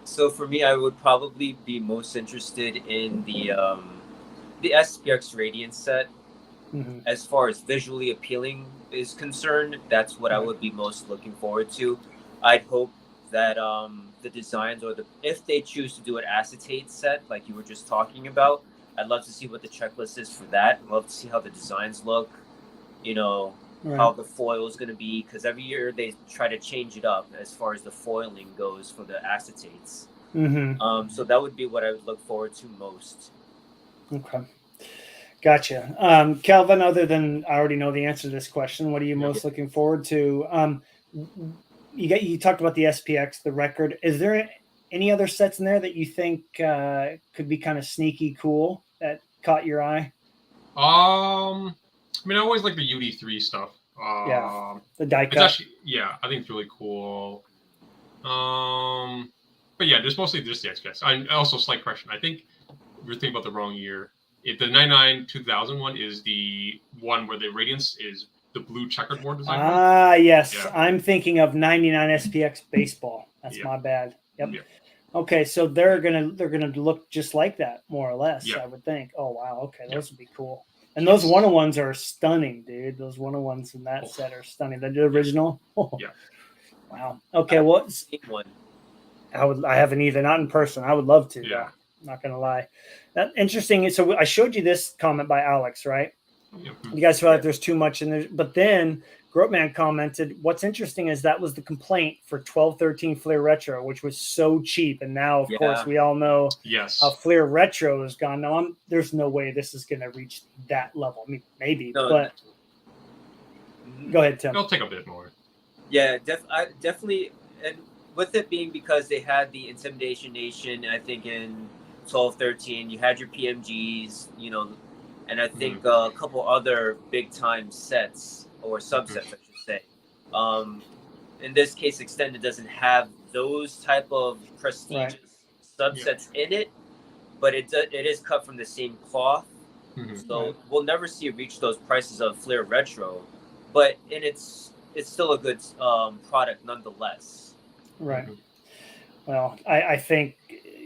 So for me, I would probably be most interested in the SPX Radiant set. Mm-hmm. As far as visually appealing is concerned, that's what I would be most looking forward to. I'd hope that the designs, or if they choose to do an acetate set like you were just talking about, I'd love to see what the checklist is for that. I'd love to see how the designs look, how the foil is going to be, because every year they try to change it up as far as the foiling goes for the acetates. Mm-hmm. So that would be what I would look forward to most. Okay. Gotcha. Kelvin, other than I already know the answer to this question, what are you most looking forward to? You talked about the SPX, the record. Is there any other sets in there that you think could be kind of sneaky cool that caught your eye? I always like the UD3 stuff. The die cut. Actually, I think it's really cool. But there's mostly just the SPX. And also, slight correction. I think we're thinking about the wrong year. If the 99 2000 one is the one where the Radiance is the blue checkerboard design. Yes. Yeah. I'm thinking of 99 SPX baseball. That's my bad. Yep. Yeah. Okay, so they're gonna look just like that, more or less. I would think. Oh wow. Okay, those would be cool. And those 101s are stunning, dude. Those 101s in that set are stunning. The original. Yeah. Wow. Okay. Well, one. I haven't either. Not in person. I would love to. Yeah. Not gonna lie. That interesting. So I showed you this comment by Alex, right? You guys feel like there's too much in there, but then Groatman commented, what's interesting is that was the complaint for 1213 Fleer Retro, which was so cheap. And now, of course, we all know how Fleer Retro has gone. Now, there's no way this is going to reach that level. I mean, maybe, but go ahead, Tim. It'll take a bit more. Yeah, definitely. And with it being because they had the Intimidation Nation, I think in 1213, you had your PMGs, you know, and I think a couple other big time sets or subsets, I should say. In this case, Extended doesn't have those type of prestigious subsets in it, but it is cut from the same cloth. So we'll never see it reach those prices of Fleer Retro, but it's still a good product nonetheless. Right. Well, I think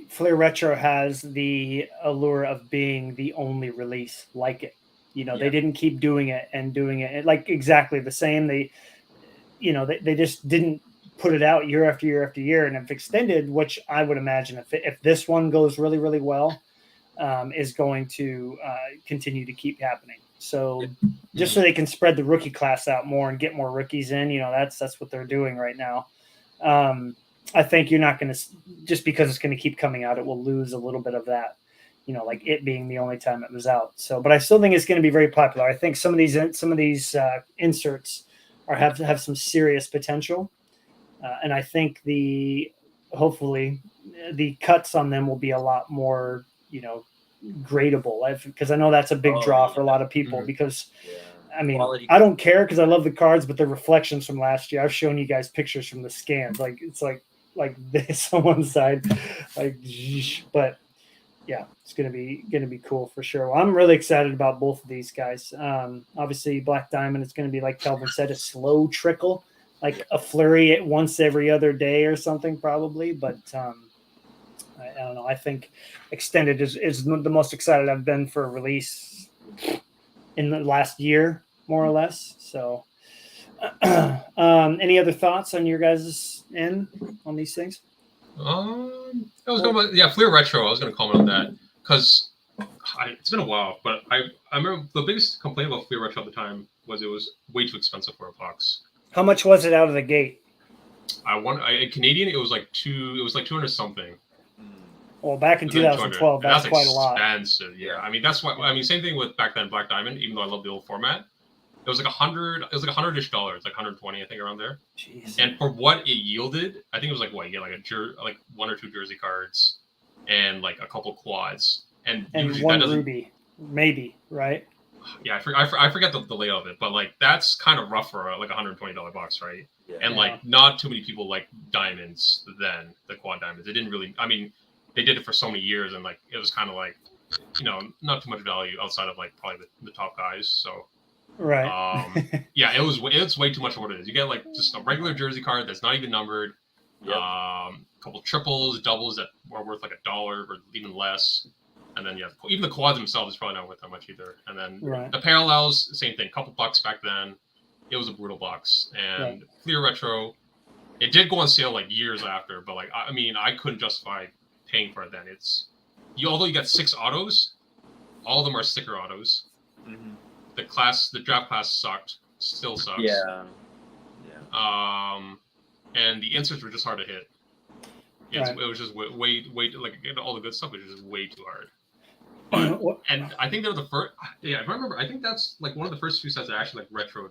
Fleer Retro has the allure of being the only release like it. You know, they didn't keep doing it like exactly the same. They just didn't put it out year after year after year. And if Extended, which I would imagine if this one goes really, really well, is going to continue to keep happening. So just so they can spread the rookie class out more and get more rookies in, you know, that's what they're doing right now. I think you're not going to, just because it's going to keep coming out, it will lose a little bit of that, you know, like it being the only time it was out. So, but I still think it's going to be very popular. I think some of these inserts have some serious potential. And I think hopefully the cuts on them will be a lot more, you know, gradable, because I know that's a big draw for a lot of people because I mean, I don't care because I love the cards, but the reflections from last year, I've shown you guys pictures from the scans. Like it's like this on one side, like, but yeah, it's gonna be cool for sure. Well, I'm really excited about both of these guys. Obviously, Black Diamond, it's gonna be like Kelvin said, a slow trickle, like a flurry at once every other day or something, probably. But I don't know. I think Extended is the most excited I've been for a release in the last year, more or less. So, any other thoughts on your guys' end on these things? Fleer Retro. I was going to comment on that because it's been a while, but I remember the biggest complaint about Fleer Retro at the time was it was way too expensive for a box. How much was it out of the gate? In Canadian, it was like 200 something. Well, back in 2012, that's quite a lot. Expensive, yeah. I mean, that's why. I mean, same thing with back then Black Diamond. Even though I love the old format, it was like $100. It was like $100-ish, like 120, I think, around there. Jeez. And for what it yielded, I think it was like you get like one or two jersey cards, and like a couple quads, and one ruby, maybe, right? Yeah, I forget the layout of it, but like that's kind of rough for like $120 box, right? Yeah. And like not too many people like diamonds then, the quad diamonds. It didn't really. I mean, they did it for so many years, and like it was kind of like, you know, not too much value outside of like probably the top guys. So, right. Yeah, it's way too much for what it is. You get like just a regular jersey card that's not even numbered, a couple triples, doubles that are worth like $1 or even less, and then even the quads themselves is probably not worth that much either. And then the parallels, same thing, couple bucks back then. It was a brutal box, and Fleer Retro, it did go on sale like years after, but like I mean, I couldn't justify paying for it then. Although you got 6 autos, all of them are sticker autos. The draft class still sucks. And the inserts were just hard to hit. It was just way like all the good stuff was just way too hard. But, and I think they were the first. Yeah, I remember. I think that's like one of the first few sets that actually like retroed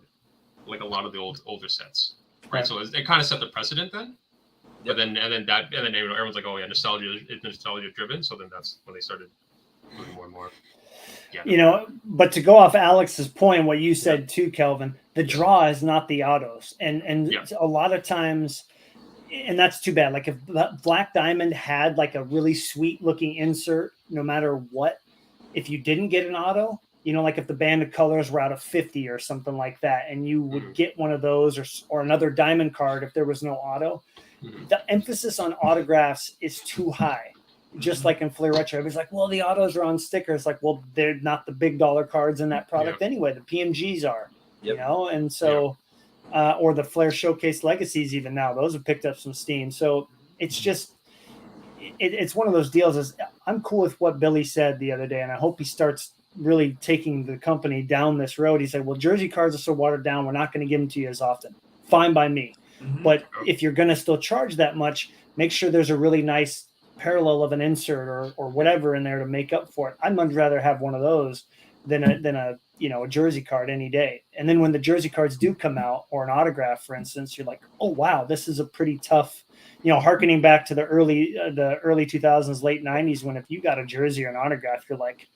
like a lot of the older sets. Right. So it kind of set the precedent then. But then everyone's like, oh yeah, nostalgia driven. So then that's when they started moving more and more. Yeah. You know, but to go off Alex's point, what you said too, Kelvin, the draw is not the autos, and a lot of times, and that's too bad. Like if Black Diamond had like a really sweet looking insert, no matter what, if you didn't get an auto, you know, like if the band of colors were out of 50 or something like that, and you would get one of those or another diamond card if there was no auto. The emphasis on autographs is too high. Just like in Fleer Retro, everybody's like, well, the autos are on stickers. Like, well, they're not the big dollar cards in that product anyway. The PMGs are, you know, and so, or the Flair Showcase Legacies even now, those have picked up some steam. So it's just, it's one of those deals. I'm cool with what Billy said the other day, and I hope he starts really taking the company down this road. He said, well, jersey cards are so watered down, we're not going to give them to you as often. Fine by me. But if you're going to still charge that much, make sure there's a really nice parallel of an insert or whatever in there to make up for it. I'd much rather have one of those than a a jersey card any day. And then when the jersey cards do come out, or an autograph, for instance, you're like, oh wow, this is a pretty tough, harkening back to the early 2000s, late 90s, when if you got a jersey or an autograph, you're like,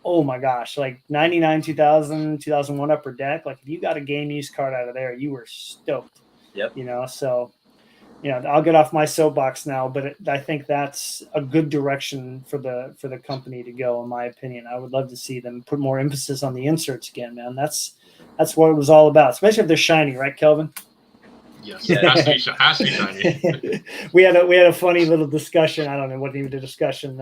oh my gosh, like 99, 2000, 2001 Upper Deck, like if you got a game used card out of there, you were stoked. Yep. So I'll get off my soapbox now, but I think that's a good direction for the company to go, in my opinion. I would love to see them put more emphasis on the inserts again, man. That's what it was all about, especially if they're shiny, right, Kelvin? Yes, it has to be shiny. we had a funny little discussion. I don't know what even a discussion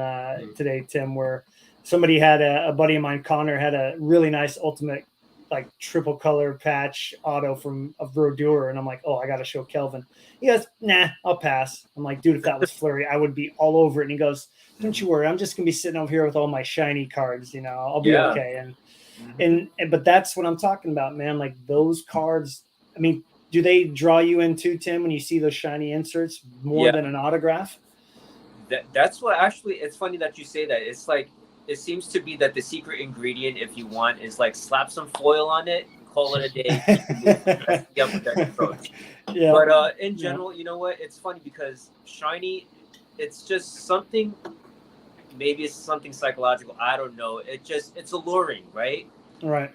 today, Tim, where somebody had a buddy of mine, Connor, had a really nice Ultimate like triple color patch auto from a Brodeur, and I'm like, oh, I got to show Kelvin. He goes, nah, I'll pass. I'm like, dude, if that was Fleury, I would be all over it. And he goes, don't you worry, I'm just gonna be sitting over here with all my shiny cards, I'll be okay. And but that's what I'm talking about, man. Like those cards, I mean, do they draw you in too, Tim, when you see those shiny inserts more than an autograph? That's what actually, it's funny that you say that. It's like, it seems to be that the secret ingredient, if you want, is like slap some foil on it, call it a day. That's the upper deck approach. Yeah. But in general, you know what? It's funny because shiny, it's just something. Maybe it's something psychological. I don't know. It's alluring, right? Right.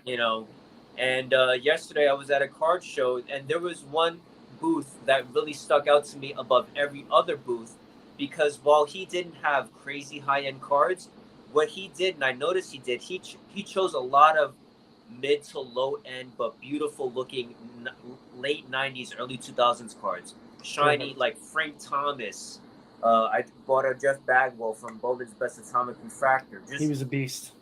And yesterday I was at a card show, and there was one booth that really stuck out to me above every other booth, because while he didn't have crazy high-end cards, what he did, and I noticed he chose a lot of mid to low end but beautiful looking late 90s, early 2000s cards. Shiny, like Frank Thomas. I bought a Jeff Bagwell from Bowman's Best Atomic Refractor. He was a beast.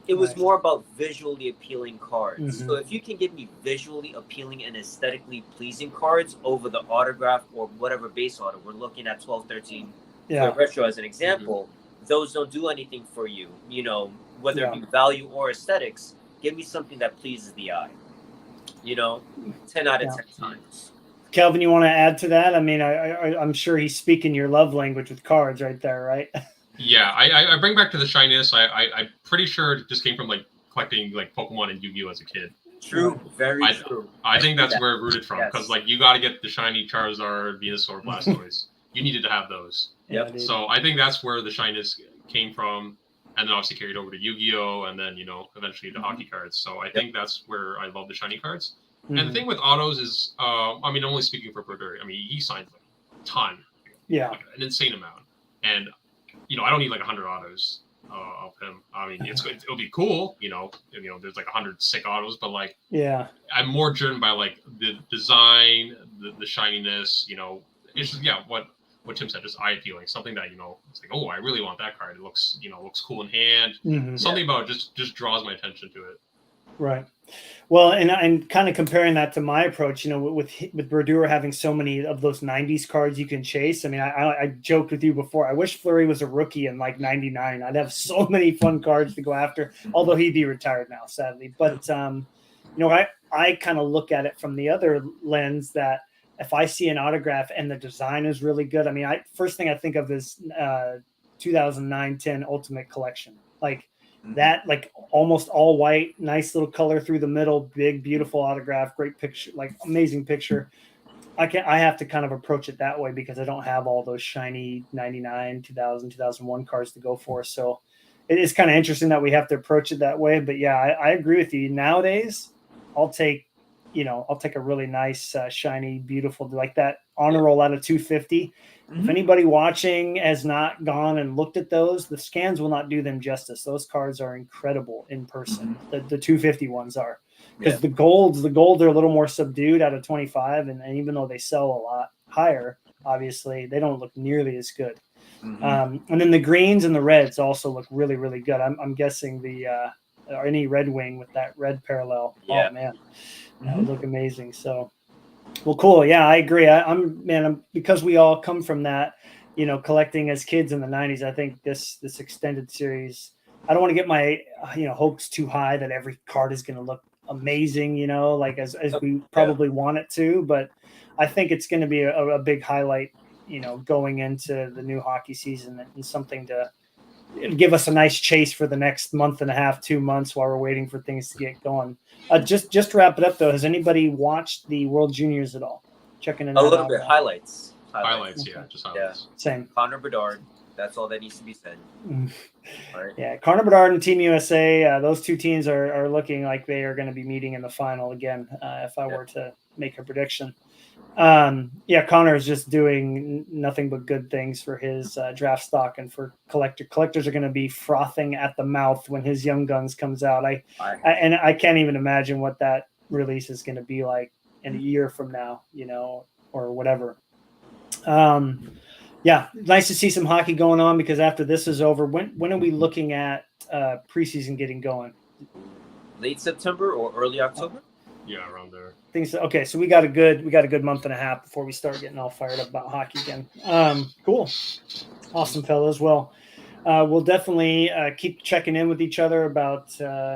It was more about visually appealing cards. So if you can give me visually appealing and aesthetically pleasing cards over the autograph or whatever base auto, we're looking at 12, 13 retro as an example, those don't do anything for you, whether it be value or aesthetics. Give me something that pleases the eye, 10 out of 10 times. Kelvin, you want to add to that? I mean, I'm sure he's speaking your love language with cards right there, right? Yeah, I bring back to the shyness. I'm pretty sure it just came from like collecting like Pokemon and Yu-Gi-Oh as a kid. True, very true. I think that's where it rooted from, because like you got to get the shiny Charizard, Venusaur, Blastoise. You needed to have those. Yep. So I think that's where the shyness came from, and then obviously carried over to Yu-Gi-Oh, and then eventually the hockey cards. So I think that's where I love the shiny cards. And the thing with autos is, I mean, only speaking for Brodeur, I mean, he signed like a ton, like an insane amount, and I don't need like 100 autos of him. I mean, it'll be cool, there's like 100 sick autos, but like, I'm more driven by like the design, the shininess, it's just what Tim said, just eye appealing, something that it's like, oh, I really want that card. It looks looks cool in hand. Something about it just draws my attention to it. Right. Well, and I'm kind of comparing that to my approach, with Brodeur having so many of those 90s cards you can chase. I mean, I joked with you before. I wish Fleury was a rookie in like 99. I'd have so many fun cards to go after, although he'd be retired now, sadly. But, I kind of look at it from the other lens that if I see an autograph and the design is really good, I mean, first thing I think of is 2009-10 Ultimate Collection. Like, that, like almost all white, nice little color through the middle, big, beautiful autograph, great picture, like amazing picture. I have to kind of approach it that way because I don't have all those shiny 99, 2000, 2001 cards to go for. So it is kind of interesting that we have to approach it that way. But yeah, I agree with you. Nowadays, I'll take a really nice, shiny, beautiful, like that honor roll out of 250. If anybody watching has not gone and looked at those, the scans will not do them justice. Those cards are incredible in person. The 250 ones are, because the golds are a little more subdued out of 25, and even though they sell a lot higher, obviously they don't look nearly as good. And then the greens and the reds also look really, really good. I'm guessing any Red Wing with that red parallel. Oh man, that would look amazing. So. Well, cool. Yeah, I agree. I'm because we all come from that, collecting as kids in the 90s. I think this extended series I don't want to get my hopes too high that every card is going to look amazing, like as we probably want it to, but I think it's going to be a big highlight, going into the new hockey season, and something to give us a nice chase for the next month and a half, 2 months while we're waiting for things to get going. Just to wrap it up though, has anybody watched the World Juniors at all? Checking in a little bit. Highlights. Okay. Yeah, just highlights. Same. Connor Bedard. That's all that needs to be said. All right. Yeah, Connor Bedard and Team USA. Those two teams are looking like they are going to be meeting in the final again. If I were to make a prediction, Connor is just doing nothing but good things for his draft stock and for collectors are going to be frothing at the mouth when his Young Guns comes out. I can't even imagine what that release is going to be like in a year from now, or whatever. Nice to see some hockey going on, because after this is over, when are we looking at preseason getting going? Late September or early October? Yeah, around there. Okay, so we got a good month and a half before we start getting all fired up about hockey again. Cool, awesome, fellas. Well, we'll definitely keep checking in with each other about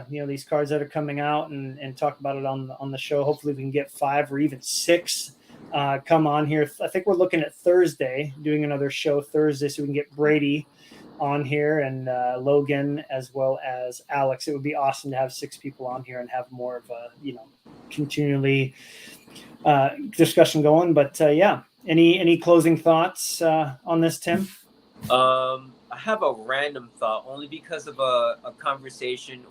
these cards that are coming out and talk about it on the show. Hopefully, we can get 5 or even 6 come on here. I think we're looking at Thursday, doing another show Thursday, so we can get Brady on here and Logan as well as Alex. It would be awesome to have 6 people on here and have more of a continually discussion going. But any closing thoughts on this, Tim? I have a random thought, only because of a conversation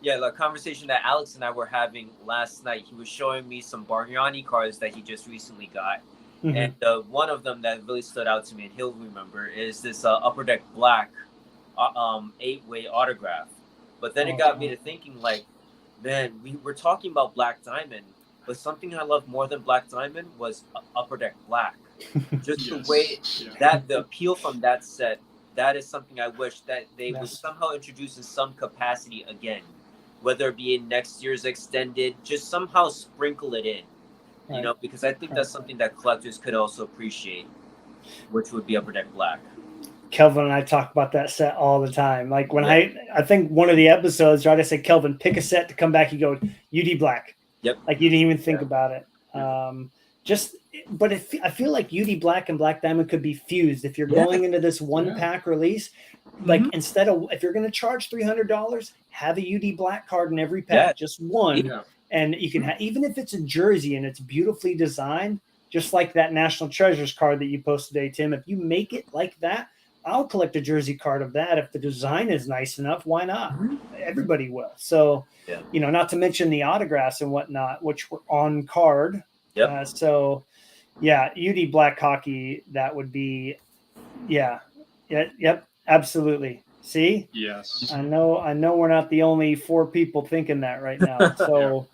a conversation that Alex and I were having last night. He was showing me some Bargnani cards that he just recently got. Mm-hmm. And one of them that really stood out to me, and he'll remember, is this Upper Deck Black 8-way autograph. But then it got me to thinking, like, man, we were talking about Black Diamond, but something I loved more than Black Diamond was Upper Deck Black. Just the way that the appeal from that set, that is something I wish that they would somehow introduce in some capacity again, whether it be in next year's extended, just somehow sprinkle it in. Because I think that's something that collectors could also appreciate, which would be Upper Deck Black. Kelvin and I talk about that set all the time. Like when I think one of the episodes, right, I said, Kelvin, pick a set to come back. You go, UD Black. Yep. Like you didn't even think about it. But I feel like UD Black and Black Diamond could be fused. If you're going into this one pack release, like instead of, if you're going to charge $300, have a UD Black card in every pack, just one. Yeah. And you can have, even if it's a jersey and it's beautifully designed, just like that National Treasures card that you posted today, Tim, if you make it like that, I'll collect a jersey card of that. If the design is nice enough, why not? Everybody will. So, not to mention the autographs and whatnot, which were on card. Yep. UD Black Hockey, that would be, absolutely. See? Yes. I know we're not the only 4 people thinking that right now. So,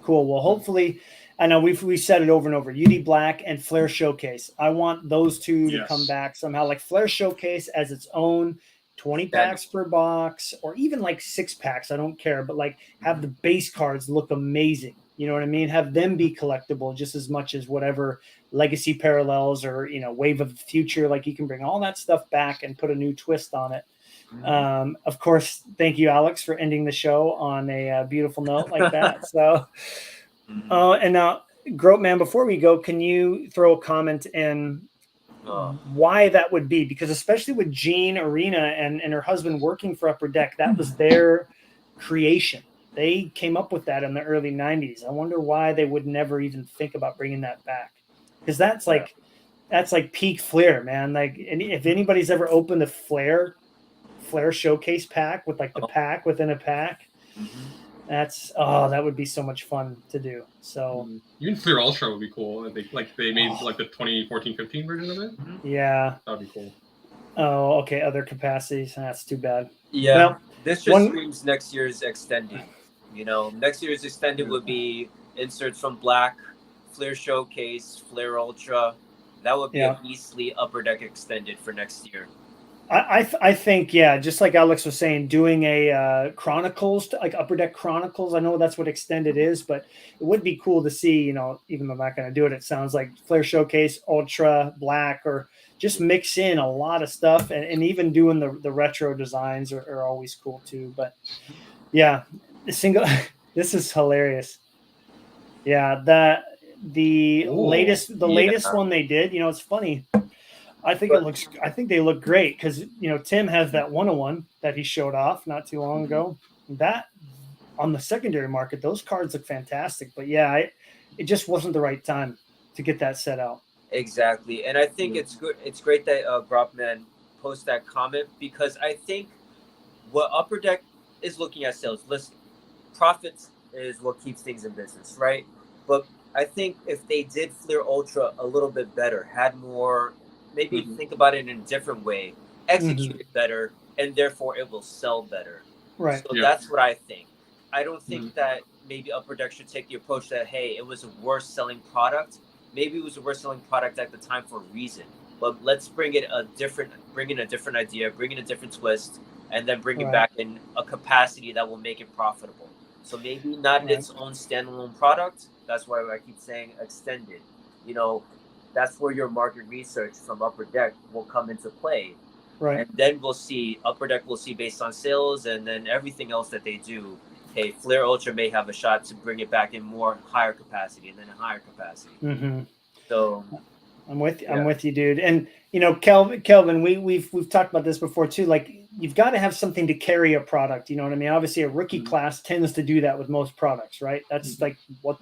cool. Well, hopefully, I know we said it over and over, UD Black and Flair Showcase. I want those two to come back somehow, like Flair Showcase as its own 20 packs per box, or even like 6 packs. I don't care, but like have the base cards look amazing. You know what I mean? Have them be collectible just as much as whatever Legacy Parallels or, Wave of the Future. Like you can bring all that stuff back and put a new twist on it. Of course, thank you, Alex, for ending the show on a beautiful note like that. So, and now, Groat Man, before we go, can you throw a comment in why that would be? Because especially with Jean Arena and her husband working for Upper Deck, that was their creation. They came up with that in the early 90s. I wonder why they would never even think about bringing that back. Because that's like peak Flair, man. Like, if anybody's ever opened the Flair Showcase pack with like the pack within a pack, that would be so much fun to do. So even Flair Ultra would be cool. They made like the 2014-15 version of it. Yeah, that'd be cool. Oh, okay. Other capacities. That's too bad. Yeah, well, this just screams next year's extended. Next year's extended would be inserts from Black, Flair Showcase, Flair Ultra. That would be a beastly Upper Deck extended for next year. I think, yeah, just like Alex was saying, doing a Chronicles, like Upper Deck Chronicles. I know that's what Extended is, but it would be cool to see, you know, even though I'm not going to do it, it sounds like Flare Showcase, Ultra, Black, or just mix in a lot of stuff. And even doing the retro designs are always cool too. But yeah, this is hilarious. Yeah, the latest one they did, you know, it's funny. I think they look great because, you know, Tim has that 101 that he showed off not too long ago. That on the secondary market, those cards look fantastic. But yeah, it just wasn't the right time to get that set out. Exactly, and I think it's good. It's great that Gropman post that comment, because I think what Upper Deck is looking at sales. Listen, profits is what keeps things in business, right? But I think if they did Fleer Ultra a little bit better, had more, maybe think about it in a different way, execute it better, and therefore it will sell better. Right. So that's what I think. I don't think that maybe Upper Deck should take the approach that, hey, it was a worse selling product. Maybe it was a worse selling product at the time for a reason. But let's bring in a different idea, bring in a different twist, and then bring it back in a capacity that will make it profitable. So maybe not in its own standalone product. That's why I keep saying Extended. You know, that's where your market research from Upper Deck will come into play. Right. And then we'll see, Upper Deck will see based on sales and then everything else that they do. Hey, Flare Ultra may have a shot to bring it back in more higher capacity and then a higher capacity. So I'm with you, dude. And you know, Kelvin, we've talked about this before too. Like, you've got to have something to carry a product. You know what I mean? Obviously, a rookie class tends to do that with most products, right? That's like what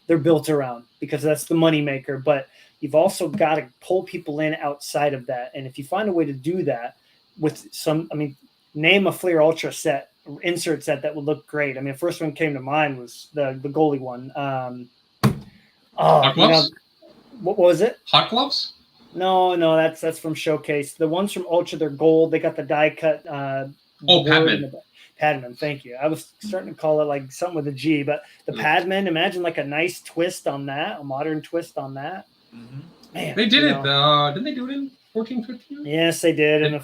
they're built around, because that's the money maker. But you've also got to pull people in outside of that. And if you find a way to do that with some, I mean, name a Fleer Ultra set, insert set that would look great. I mean, the first one came to mind was the goalie one. What was it? Hot Gloves? No, that's from Showcase. The ones from Ultra, they're gold. They got the die cut. Padman. Padman, thank you. I was starting to call it like something with a G, but the Padman. Imagine like a nice twist on that, a modern twist on that. Man, they did it. Didn't they do it in 14-15? Yes, they did. And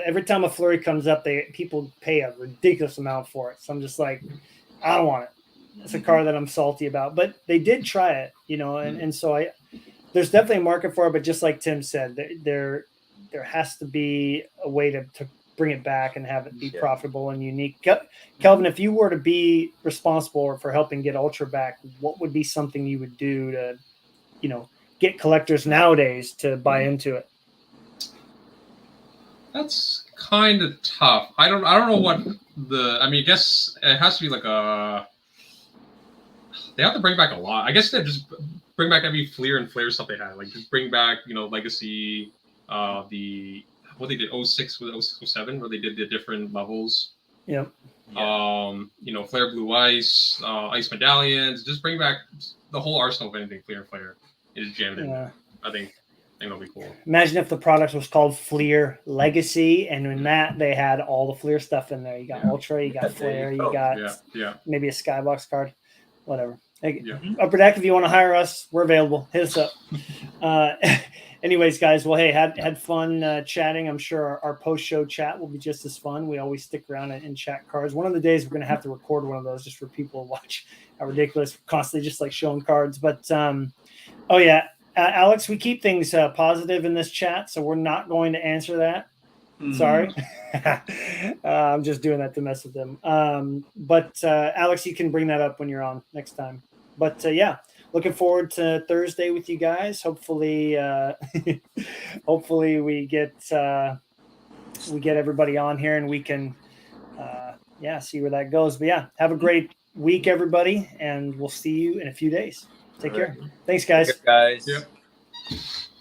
every time a flurry comes up, people pay a ridiculous amount for it. So I'm just like, I don't want it. It's a card that I'm salty about. But they did try it, you know, and so there's definitely a market for it. But just like Tim said, there has to be a way to bring it back and have it be profitable and unique. Kelvin, if you were to be responsible for helping get Ultra back, what would be something you would do to, you know, get collectors nowadays to buy into it? That's kind of tough. I don't know what I guess it has to be like they have to bring back a lot. I guess they just bring back every Fleer and Flare stuff they had. Like, just bring back, you know, Legacy, what they did 06 with 07, where they did the different levels. Yep. You know, Flare Blue Ice, Ice Medallions. Just bring back the whole arsenal of anything Flare is jammed in there. I think that'll be cool. Imagine if the product was called Fleer Legacy, and in that they had all the Fleer stuff in there. You got Ultra, you got Flare, you got maybe a Skybox card, whatever. Hey, Upper Deck, if you want to hire us, we're available. Hit us up. Anyways, guys, well, hey, had fun chatting. I'm sure our post-show chat will be just as fun. We always stick around and chat cards. One of the days we're going to have to record one of those just for people to watch how ridiculous, constantly just like showing cards. But, Alex, we keep things positive in this chat, so we're not going to answer that. Sorry. I'm just doing that to mess with them. But Alex, you can bring that up when you're on next time. But looking forward to Thursday with you guys. Hopefully we get everybody on here and we can see where that goes. But have a great week, everybody, and we'll see you in a few days. Take care. Thanks, guys. Take care, guys.